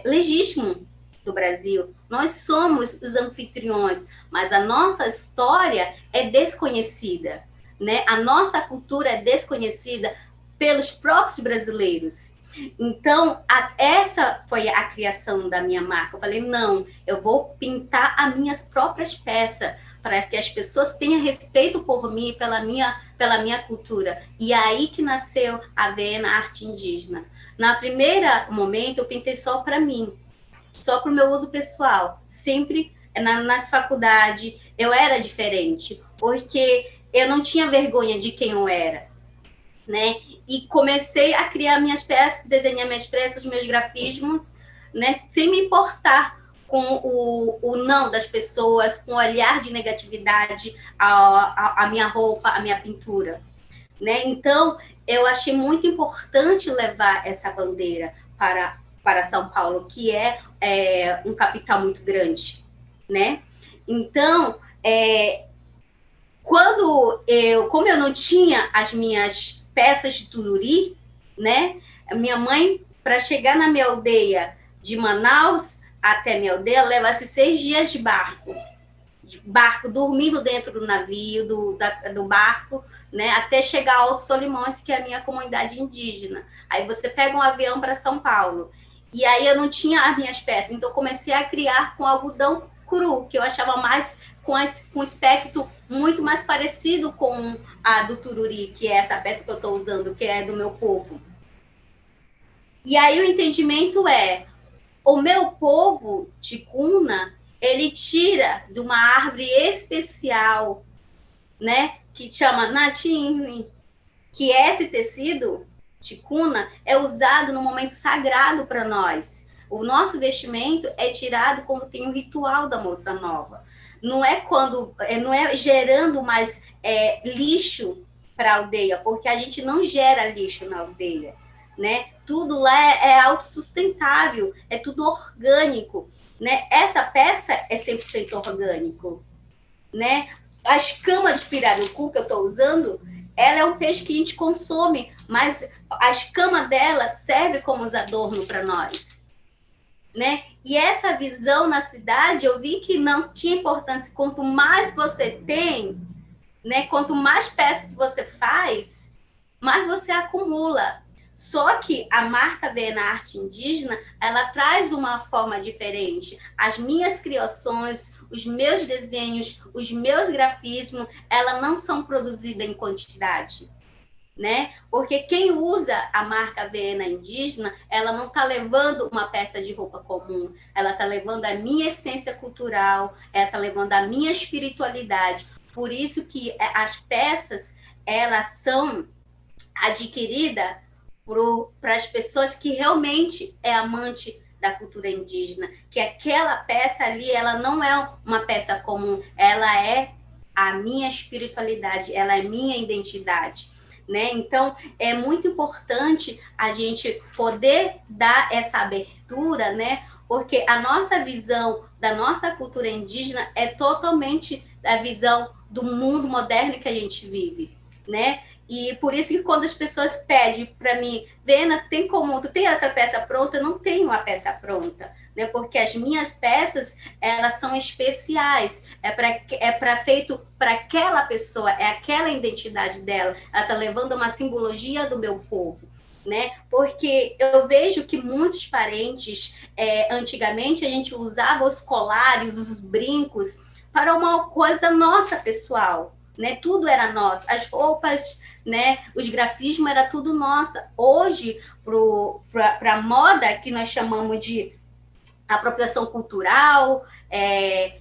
legítimos do Brasil, nós somos os anfitriões, mas a nossa história é desconhecida, né? A nossa cultura é desconhecida pelos próprios brasileiros. Então, essa foi a criação da minha marca. Eu falei, não, eu vou pintar as minhas próprias peças, para que as pessoas tenham respeito por mim, pela minha cultura. E aí que nasceu a Vena Arte Indígena. Na primeira momento, eu pintei só para mim, só para o meu uso pessoal. Sempre nas faculdades eu era diferente, porque eu não tinha vergonha de quem eu era, né? E comecei a criar minhas peças, desenhar minhas peças, meus grafismos, né? Sem me importar com o não das pessoas, com o olhar de negatividade a minha roupa, a minha pintura, né? Então, eu achei muito importante levar essa bandeira para São Paulo, que é um capital muito grande, né? Então, como eu não tinha as minhas peças de tururi, né? A minha mãe, para chegar na minha aldeia de Manaus até minha aldeia, leva-se 6 dias de barco, dormindo dentro do navio, do barco, né? Até chegar a Alto Solimões, que é a minha comunidade indígena. Aí você pega um avião para São Paulo. E aí eu não tinha as minhas peças, então comecei a criar com algodão cru, que eu achava mais com um aspecto muito mais parecido com a do tururi, que é essa peça que eu estou usando, que é do meu povo. E aí o entendimento o meu povo, ticuna, ele tira de uma árvore especial, né, que chama natini, que esse tecido, ticuna, é usado no momento sagrado para nós. O nosso vestimento é tirado quando tem o ritual da moça nova. Não é gerando mais lixo para a aldeia, porque a gente não gera lixo na aldeia, né? Tudo lá é autossustentável, é tudo orgânico, né? Essa peça é 100% orgânico, né? A escama de pirarucu que eu estou usando, ela é um peixe que a gente consome, mas a escama dela serve como adorno para nós, né? E essa visão na cidade, eu vi que não tinha importância. Quanto mais você tem, né? Quanto mais peças você faz, mais você acumula. Só que a marca Vena Arte Indígena, ela traz uma forma diferente. As minhas criações, os meus desenhos, os meus grafismos, elas não são produzidas em quantidade, né? Porque quem usa a marca Vena Indígena, ela não está levando uma peça de roupa comum, ela está levando a minha essência cultural, ela está levando a minha espiritualidade. Por isso que as peças, elas são adquiridas para as pessoas que realmente é amante da cultura indígena, que aquela peça ali, ela não é uma peça comum, ela é a minha espiritualidade, ela é minha identidade, né? Então, é muito importante a gente poder dar essa abertura, né? Porque a nossa visão da nossa cultura indígena é totalmente a visão do mundo moderno que a gente vive, né? E por isso que quando as pessoas pedem para mim, Vena, tu tem outra peça pronta? Eu não tenho uma peça pronta, né? Porque as minhas peças, elas são especiais, feito para aquela pessoa, é aquela identidade dela, ela está levando uma simbologia do meu povo, né? Porque eu vejo que muitos parentes, antigamente a gente usava os colares, os brincos, para uma coisa nossa, pessoal, né? Tudo era nosso, as roupas, né? Os grafismos era tudo nossa. Hoje, para a moda, que nós chamamos de apropriação cultural,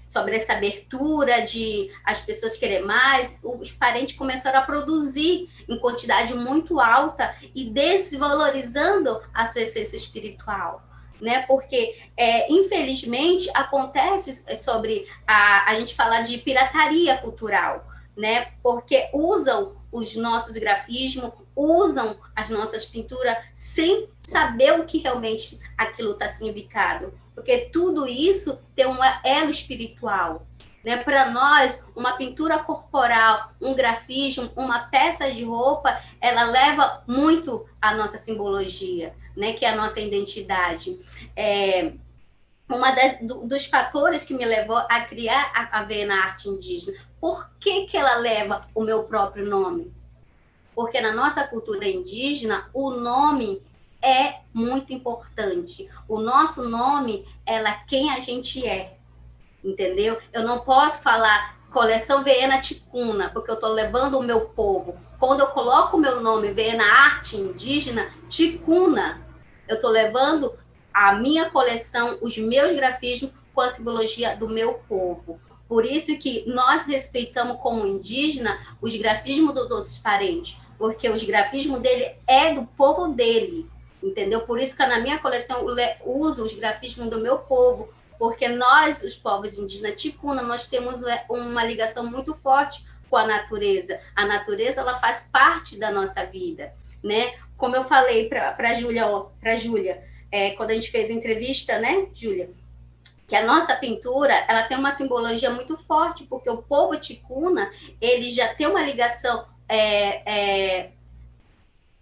sobre essa abertura de as pessoas querem mais, os parentes começaram a produzir em quantidade muito alta e desvalorizando a sua essência espiritual. Né? Porque, infelizmente, acontece sobre a gente falar de pirataria cultural, né? Porque usam os nossos grafismos, usam as nossas pinturas sem saber o que realmente aquilo está significado. Porque tudo isso tem um elo espiritual. Né? Para nós, uma pintura corporal, um grafismo, uma peça de roupa, ela leva muito a nossa simbologia, né? Que é a nossa identidade. Dos fatores que me levou a criar a Veia na Arte Indígena. Por que ela leva o meu próprio nome? Porque na nossa cultura indígena, o nome é muito importante. O nosso nome é quem a gente é, entendeu? Eu não posso falar Coleção Veena Ticuna, porque eu estou levando o meu povo. Quando eu coloco o meu nome Veena Arte Indígena Ticuna, eu estou levando a minha coleção, os meus grafismos com a simbologia do meu povo. Por isso que nós respeitamos como indígena os grafismos dos nossos parentes, porque os grafismos dele é do povo dele, entendeu? Por isso que na minha coleção eu uso os grafismos do meu povo, porque nós, os povos indígenas ticuna, nós temos uma ligação muito forte com a natureza. A natureza, ela faz parte da nossa vida, né? Como eu falei para a Júlia, quando a gente fez a entrevista, né, Júlia? Que a nossa pintura, ela tem uma simbologia muito forte, porque o povo ticuna, ele já tem uma ligação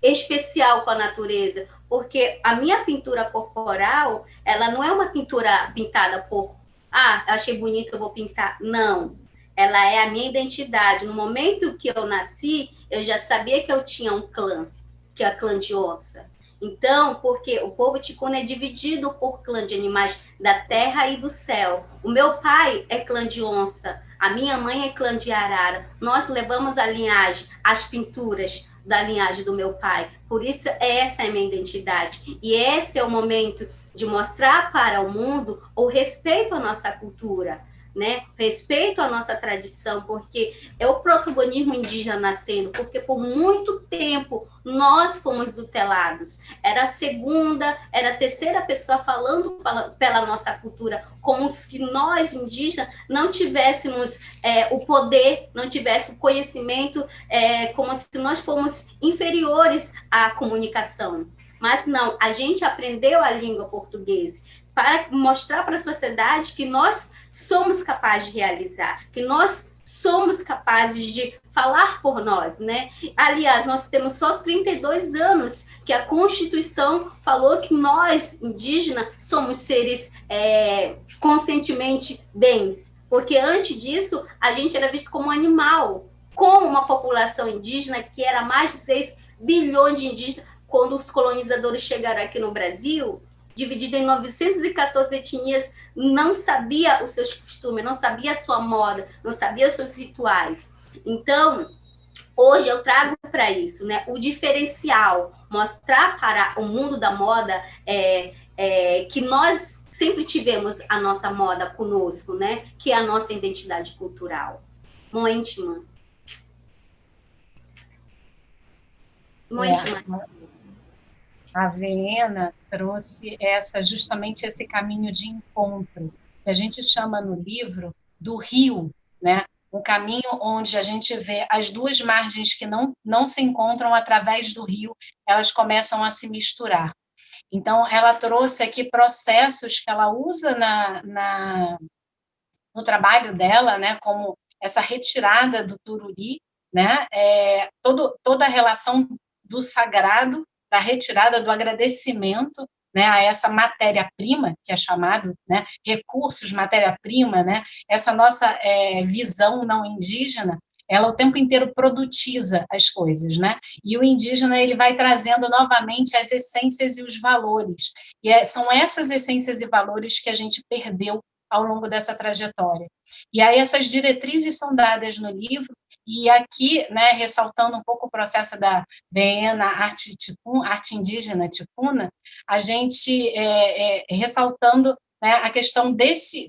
especial com a natureza, porque a minha pintura corporal, ela não é uma pintura pintada por, achei bonito, eu vou pintar. Não, ela é a minha identidade. No momento que eu nasci, eu já sabia que eu tinha um clã, que é a clã de onça. Então, porque o povo ticuna é dividido por clã de animais da terra e do céu. O meu pai é clã de onça, a minha mãe é clã de arara. Nós levamos a linhagem, as pinturas da linhagem do meu pai. Por isso, essa é a minha identidade. E esse é o momento de mostrar para o mundo o respeito à nossa cultura, né? Respeito à nossa tradição, porque é o protagonismo indígena nascendo, porque por muito tempo nós fomos tutelados. Era a segunda, era a terceira pessoa falando pela nossa cultura, como se nós, indígenas, não tivéssemos o poder, não tivéssemos o conhecimento, como se nós fôssemos inferiores à comunicação. Mas não, a gente aprendeu a língua portuguesa para mostrar para a sociedade que nós somos capazes de realizar, que nós somos capazes de falar por nós, né? Aliás, nós temos só 32 anos que a Constituição falou que nós, indígenas, somos seres conscientemente bens, porque antes disso a gente era visto como animal, como uma população indígena que era mais de 6 bilhões de indígenas quando os colonizadores chegaram aqui no Brasil, dividido em 914 etnias, não sabia os seus costumes, não sabia a sua moda, não sabia os seus rituais. Então, hoje eu trago para isso, né, o diferencial, mostrar para o mundo da moda que nós sempre tivemos a nossa moda conosco, né, que é a nossa identidade cultural. Muito íntima. Muito íntima. A Veena trouxe justamente esse caminho de encontro, que a gente chama no livro do rio, né? Um caminho onde a gente vê as duas margens que não se encontram através do rio, elas começam a se misturar. Então, ela trouxe aqui processos que ela usa no trabalho dela, né? Como essa retirada do tururi, né? Toda a relação do sagrado, da retirada do agradecimento, né, a essa matéria-prima, que é chamado, né, recursos, matéria-prima, né, essa nossa visão não indígena, ela o tempo inteiro produtiza as coisas, né, e o indígena ele vai trazendo novamente as essências e os valores, e são essas essências e valores que a gente perdeu ao longo dessa trajetória. E aí essas diretrizes são dadas no livro, e aqui, né, ressaltando um pouco o processo da BN arte indígena ticuna, a gente ressaltando, né, a questão desse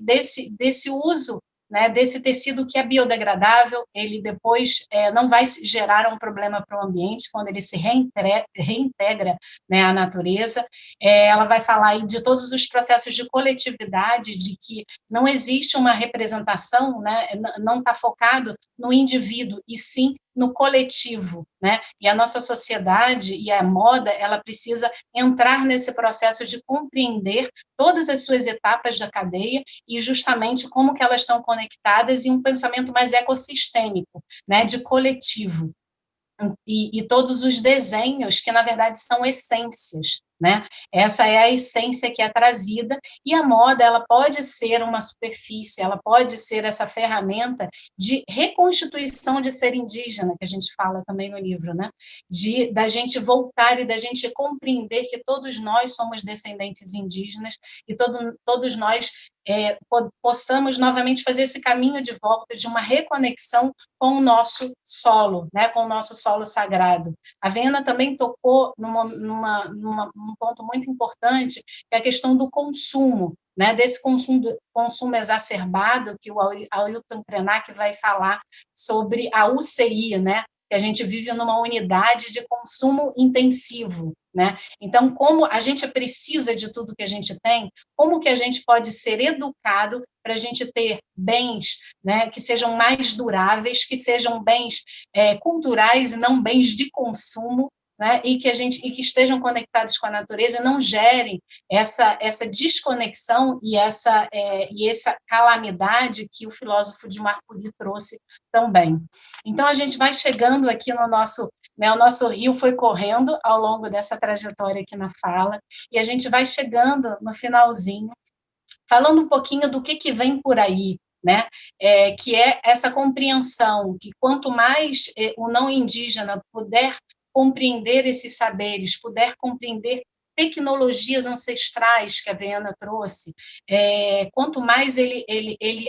uso, né, desse tecido que é biodegradável, ele depois não vai gerar um problema para o ambiente quando ele se reintegra, né, à natureza. Ela vai falar aí de todos os processos de coletividade, de que não existe uma representação, né, não está focado no indivíduo, e sim no coletivo, né? E a nossa sociedade e a moda, ela precisa entrar nesse processo de compreender todas as suas etapas da cadeia e justamente como que elas estão conectadas em um pensamento mais ecossistêmico, né, de coletivo. E todos os desenhos que, na verdade, são essências, né? Essa é a essência que é trazida, e a moda, ela pode ser uma superfície, ela pode ser essa ferramenta de reconstituição de ser indígena, que a gente fala também no livro, né? Da gente voltar e da gente compreender que todos nós somos descendentes indígenas e todos nós possamos novamente fazer esse caminho de volta, de uma reconexão com o nosso solo, né, com o nosso solo sagrado. A Vena também tocou num ponto muito importante, que é a questão do consumo, né, desse consumo exacerbado, que o Ailton Krenak vai falar sobre a UCI, né, que a gente vive numa unidade de consumo intensivo, né? Então, como a gente precisa de tudo que a gente tem, como que a gente pode ser educado para a gente ter bens, né, que sejam mais duráveis, que sejam bens culturais e não bens de consumo, né, e que estejam conectados com a natureza e não gerem essa desconexão e essa calamidade que o filósofo Dilmar Puri trouxe também. Então, a gente vai chegando aqui no nosso, né, o nosso rio foi correndo ao longo dessa trajetória aqui na fala, e a gente vai chegando no finalzinho, falando um pouquinho do que vem por aí, né? Que é essa compreensão que quanto mais o não indígena puder compreender esses saberes, puder compreender tecnologias ancestrais que a Viana trouxe, quanto mais ele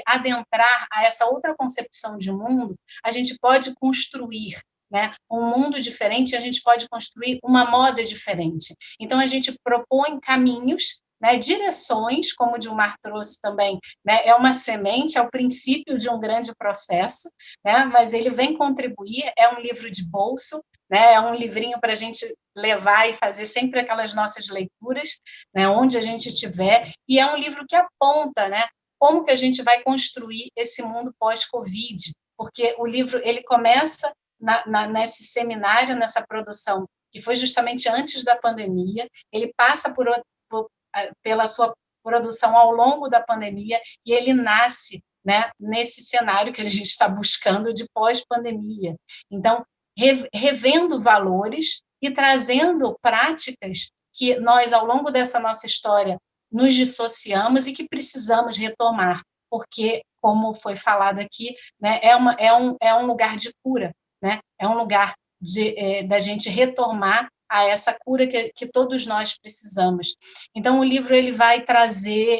adentrar a essa outra concepção de mundo, a gente pode construir, né, um mundo diferente, a gente pode construir uma moda diferente. Então, a gente propõe caminhos, né, direções, como o Dilmar trouxe também, né, é uma semente, é o princípio de um grande processo, né, mas ele vem contribuir, é um livro de bolso, né, é um livrinho para a gente levar e fazer sempre aquelas nossas leituras, né, onde a gente estiver, e é um livro que aponta, né, como que a gente vai construir esse mundo pós-Covid, porque o livro ele começa nesse seminário, nessa produção, que foi justamente antes da pandemia, ele passa pela sua produção ao longo da pandemia, e ele nasce, né, nesse cenário que a gente está buscando de pós-pandemia. Então, revendo valores e trazendo práticas que nós, ao longo dessa nossa história, nos dissociamos e que precisamos retomar, porque, como foi falado aqui, né, é um lugar de cura, né? É um lugar da gente retomar a essa cura que todos nós precisamos. Então, o livro ele vai trazer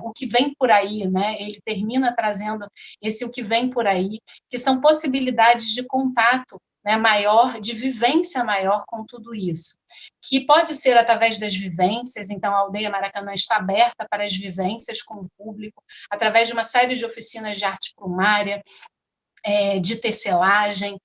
o que vem por aí, né? Ele termina trazendo o que vem por aí, que são possibilidades de contato, né, maior, de vivência maior com tudo isso, que pode ser através das vivências. Então, a Aldeia Maracanã está aberta para as vivências com o público, através de uma série de oficinas de arte plumária, de tecelagem.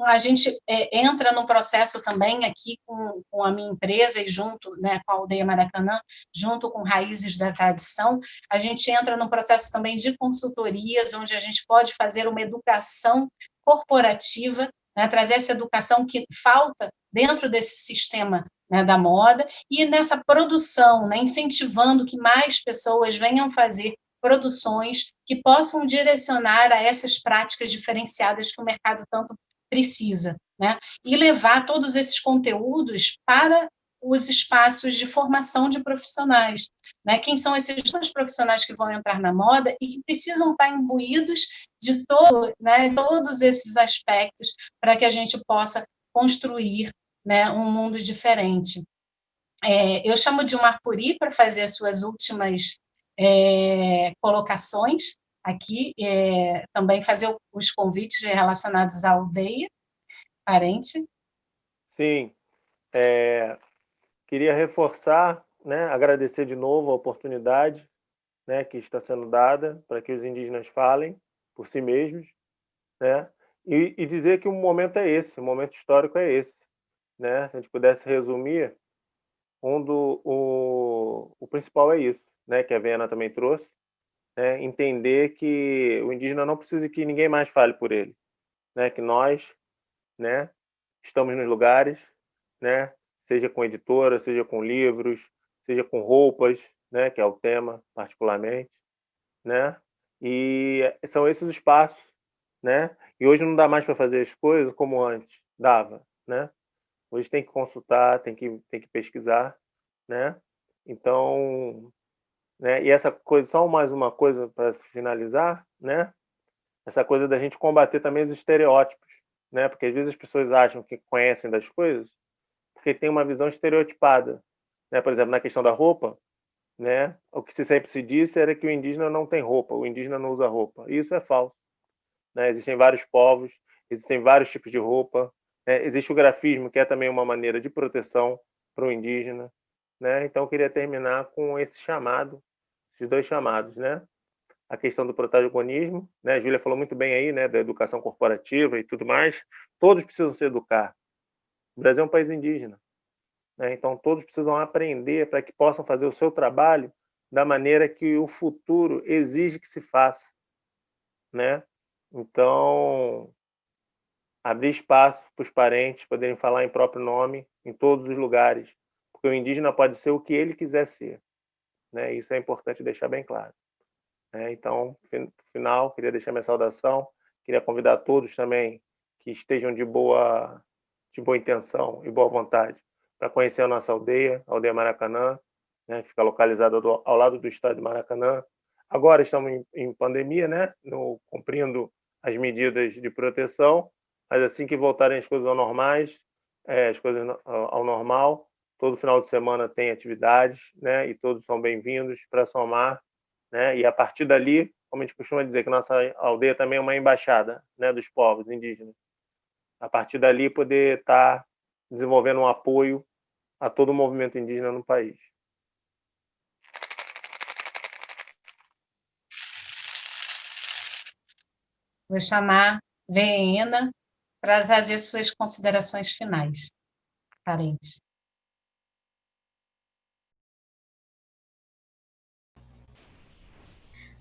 A gente entra num processo também aqui com a minha empresa e junto, né, com a Aldeia Maracanã, junto com Raízes da Tradição, a gente entra num processo também de consultorias, onde a gente pode fazer uma educação corporativa, né, trazer essa educação que falta dentro desse sistema, né, da moda, e nessa produção, né, incentivando que mais pessoas venham fazer produções que possam direcionar a essas práticas diferenciadas que o mercado tanto precisa, né? E levar todos esses conteúdos para os espaços de formação de profissionais, né? Quem são esses profissionais que vão entrar na moda e que precisam estar imbuídos de todos esses aspectos para que a gente possa construir, né, um mundo diferente. Eu chamo Dilmar Puri para fazer as suas últimas colocações aqui, também fazer os convites relacionados à aldeia, parente. Sim, queria reforçar, né, agradecer de novo a oportunidade, né, que está sendo dada para que os indígenas falem por si mesmos, né, e dizer que o momento é esse, o momento histórico é esse, né? Se a gente pudesse resumir, o principal é isso, né, que a Viana também trouxe, né, entender que o indígena não precisa que ninguém mais fale por ele, né, que nós, né, estamos nos lugares, né, seja com editora, seja com livros, seja com roupas, né, que é o tema particularmente, né, e são esses os espaços, né, e hoje não dá mais para fazer as coisas como antes dava, né, hoje tem que consultar, tem que pesquisar, né, então, né, e essa coisa, só mais uma coisa para finalizar, né, essa coisa da gente combater também os estereótipos, né, porque às vezes as pessoas acham que conhecem das coisas porque tem uma visão estereotipada, né, por exemplo, na questão da roupa, né, o que sempre se disse era que o indígena não tem roupa, o indígena não usa roupa, e isso é falso, né, existem vários povos, existem vários tipos de roupa, né, existe o grafismo, que é também uma maneira de proteção para o indígena, né, então eu queria terminar com esse chamado, esses dois chamados, né, a questão do protagonismo, né, a Júlia falou muito bem aí, né, da educação corporativa e tudo mais, todos precisam se educar, o Brasil é um país indígena, né? Então todos precisam aprender para que possam fazer o seu trabalho da maneira que o futuro exige que se faça, né? Então, abrir espaço para os parentes poderem falar em próprio nome em todos os lugares, porque o indígena pode ser o que ele quiser ser, né? Isso é importante deixar bem claro, né? Então, no final, queria deixar minha saudação, queria convidar todos também que estejam de boa intenção e boa vontade para conhecer a nossa aldeia, a Aldeia Maracanã, né, que fica localizada ao lado do estádio Maracanã. Agora estamos em pandemia, né, cumprindo as medidas de proteção, mas assim que voltarem as coisas ao normais, as coisas ao normal, todo final de semana tem atividades, né, e todos são bem-vindos para somar, né, e a partir dali, como a gente costuma dizer, que nossa aldeia também é uma embaixada, né, dos povos indígenas. A partir dali poder estar desenvolvendo um apoio a todo o movimento indígena no país. Vou chamar Viana para fazer suas considerações finais, parentes.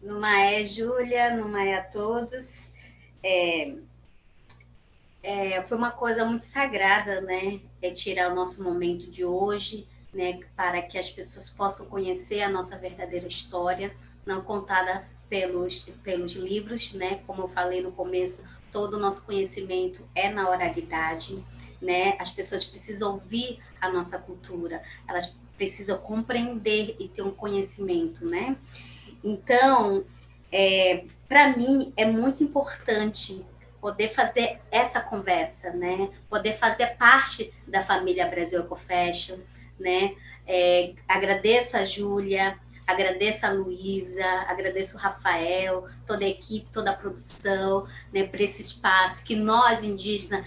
Numaé, Júlia, Numaé a todos. Foi uma coisa muito sagrada, né? Tirar o nosso momento de hoje, né? Para que as pessoas possam conhecer a nossa verdadeira história, não contada pelos livros, né? Como eu falei no começo, todo o nosso conhecimento é na oralidade, né? As pessoas precisam ouvir a nossa cultura, elas precisam compreender e ter um conhecimento, né? Então, para mim, é muito importante poder fazer essa conversa, né? Poder fazer parte da família Brasil Ecofashion, né? Agradeço a Júlia, agradeço a Luísa, agradeço o Rafael, toda a equipe, toda a produção, né, por esse espaço que nós, indígenas,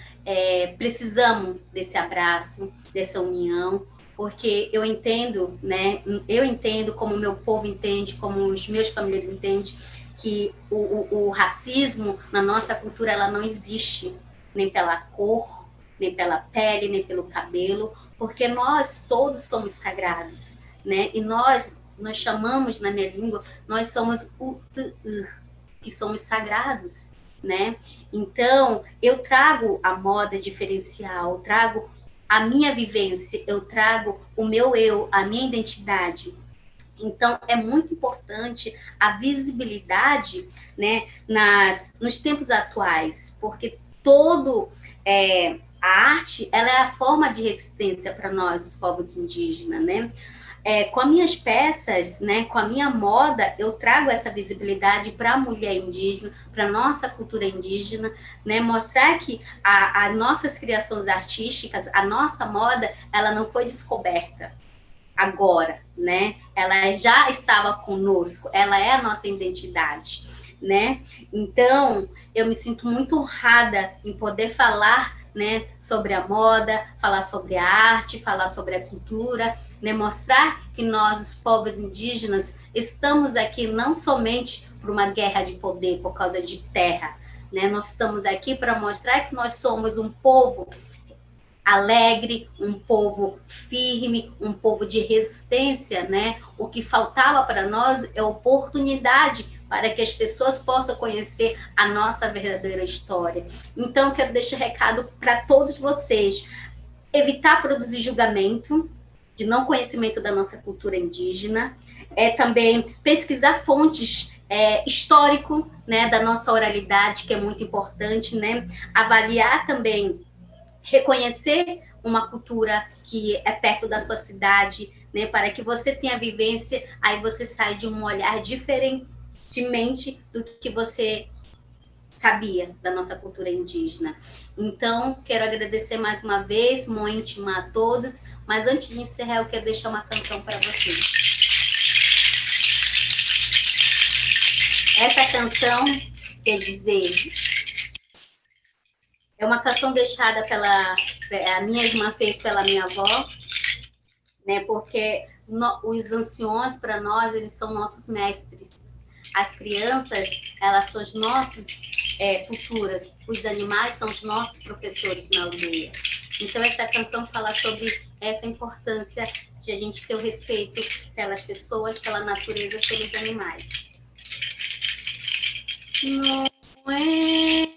precisamos desse abraço, dessa união, porque eu entendo, né? Eu entendo como o meu povo entende, como os meus familiares entendem, que o racismo na nossa cultura ela não existe, nem pela cor, nem pela pele, nem pelo cabelo, porque nós todos somos sagrados, né? E nós chamamos, na minha língua, nós somos que somos sagrados, né? Então, eu trago a moda diferencial, eu trago a minha vivência, eu trago o meu eu, a minha identidade. Então, é muito importante a visibilidade, né, nos tempos atuais, porque a arte ela é a forma de resistência para nós, os povos indígenas, né? Com as minhas peças, né, com a minha moda, eu trago essa visibilidade para a mulher indígena, para a nossa cultura indígena, né, mostrar que as nossas criações artísticas, a nossa moda, ela não foi descoberta. agora, né? Ela já estava conosco, ela é a nossa identidade, né? Então, eu me sinto muito honrada em poder falar, né, sobre a moda, falar sobre a arte, falar sobre a cultura, né, mostrar que nós, os povos indígenas, estamos aqui não somente por uma guerra de poder por causa de terra, né? Nós estamos aqui para mostrar que nós somos um povo alegre, um povo firme, um povo de resistência, né? O que faltava para nós é oportunidade para que as pessoas possam conhecer a nossa verdadeira história. Então, quero deixar um recado para todos vocês: evitar produzir julgamento de não conhecimento da nossa cultura indígena, também pesquisar fontes histórico, né, da nossa oralidade, que é muito importante, né? Avaliar também, reconhecer uma cultura que é perto da sua cidade, né, para que você tenha vivência, aí você sai de um olhar diferentemente do que você sabia da nossa cultura indígena. Então, quero agradecer mais uma vez, Moentima, a todos, mas antes de encerrar, eu quero deixar uma canção para vocês. Essa canção, quer dizer, é uma canção deixada a minha irmã fez pela minha avó, né? Porque os anciões, para nós, eles são nossos mestres. As crianças, elas são os nossos futuras. Os animais são os nossos professores na aldeia. Então, essa canção fala sobre essa importância de a gente ter o respeito pelas pessoas, pela natureza, pelos animais. Não é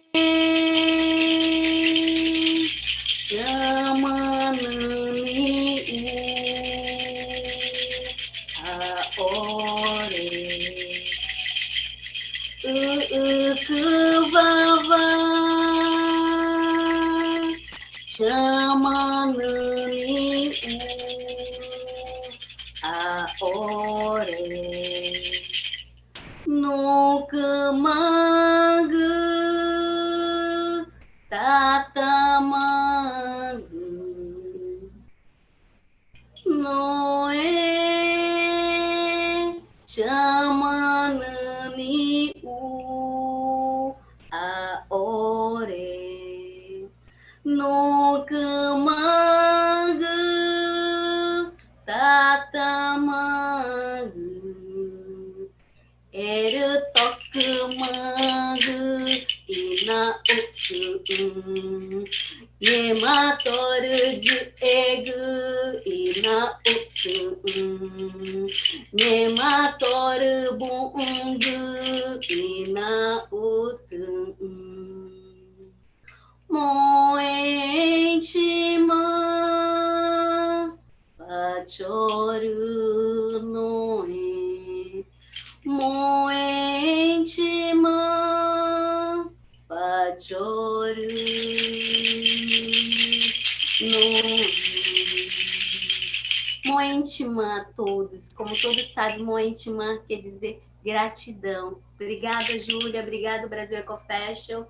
Moentima a todos. Como todos sabem, Moentima quer dizer gratidão. Obrigada, Júlia. Obrigada, Brasil Ecofashion.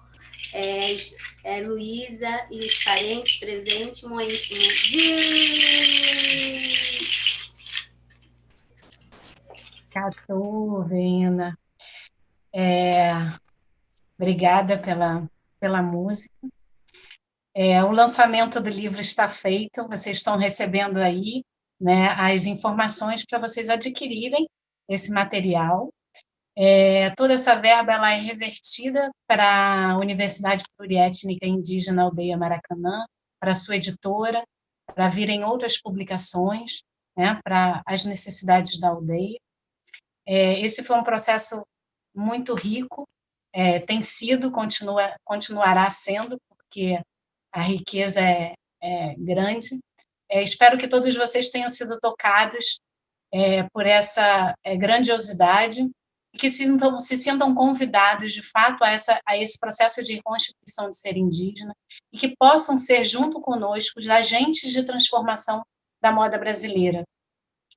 Luísa e os parentes presentes. Moentima. Catu, Vena. Obrigada pela música. O lançamento do livro está feito. Vocês estão recebendo aí, né, as informações para vocês adquirirem esse material. Toda essa verba ela é revertida para a Universidade Pluriétnica Indígena Aldeia Maracanã, para a sua editora, para virem outras publicações, né, para as necessidades da aldeia. Esse foi um processo muito rico, tem sido, continuará sendo, porque a riqueza é grande. Espero que todos vocês tenham sido tocados por essa grandiosidade e que se sintam convidados, de fato, a esse processo de reconstituição de ser indígena e que possam ser, junto conosco, os agentes de transformação da moda brasileira.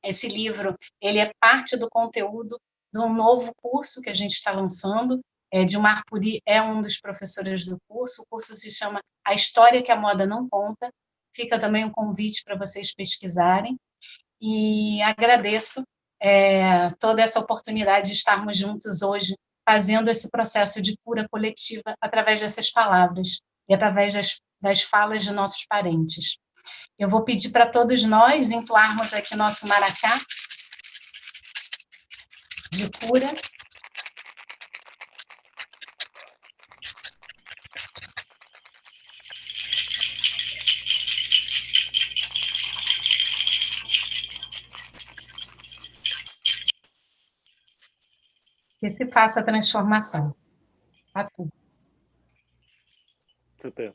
Esse livro ele é parte do conteúdo de um novo curso que a gente está lançando. Dilmar Puri é um dos professores do curso. O curso se chama A História que a Moda Não Conta. Fica também um convite para vocês pesquisarem. e agradeço toda essa oportunidade de estarmos juntos hoje, fazendo esse processo de cura coletiva através dessas palavras e através das falas de nossos parentes. Eu vou pedir para todos nós entoarmos aqui nosso maracá de cura. Que se faça a transformação. A tudo. Super.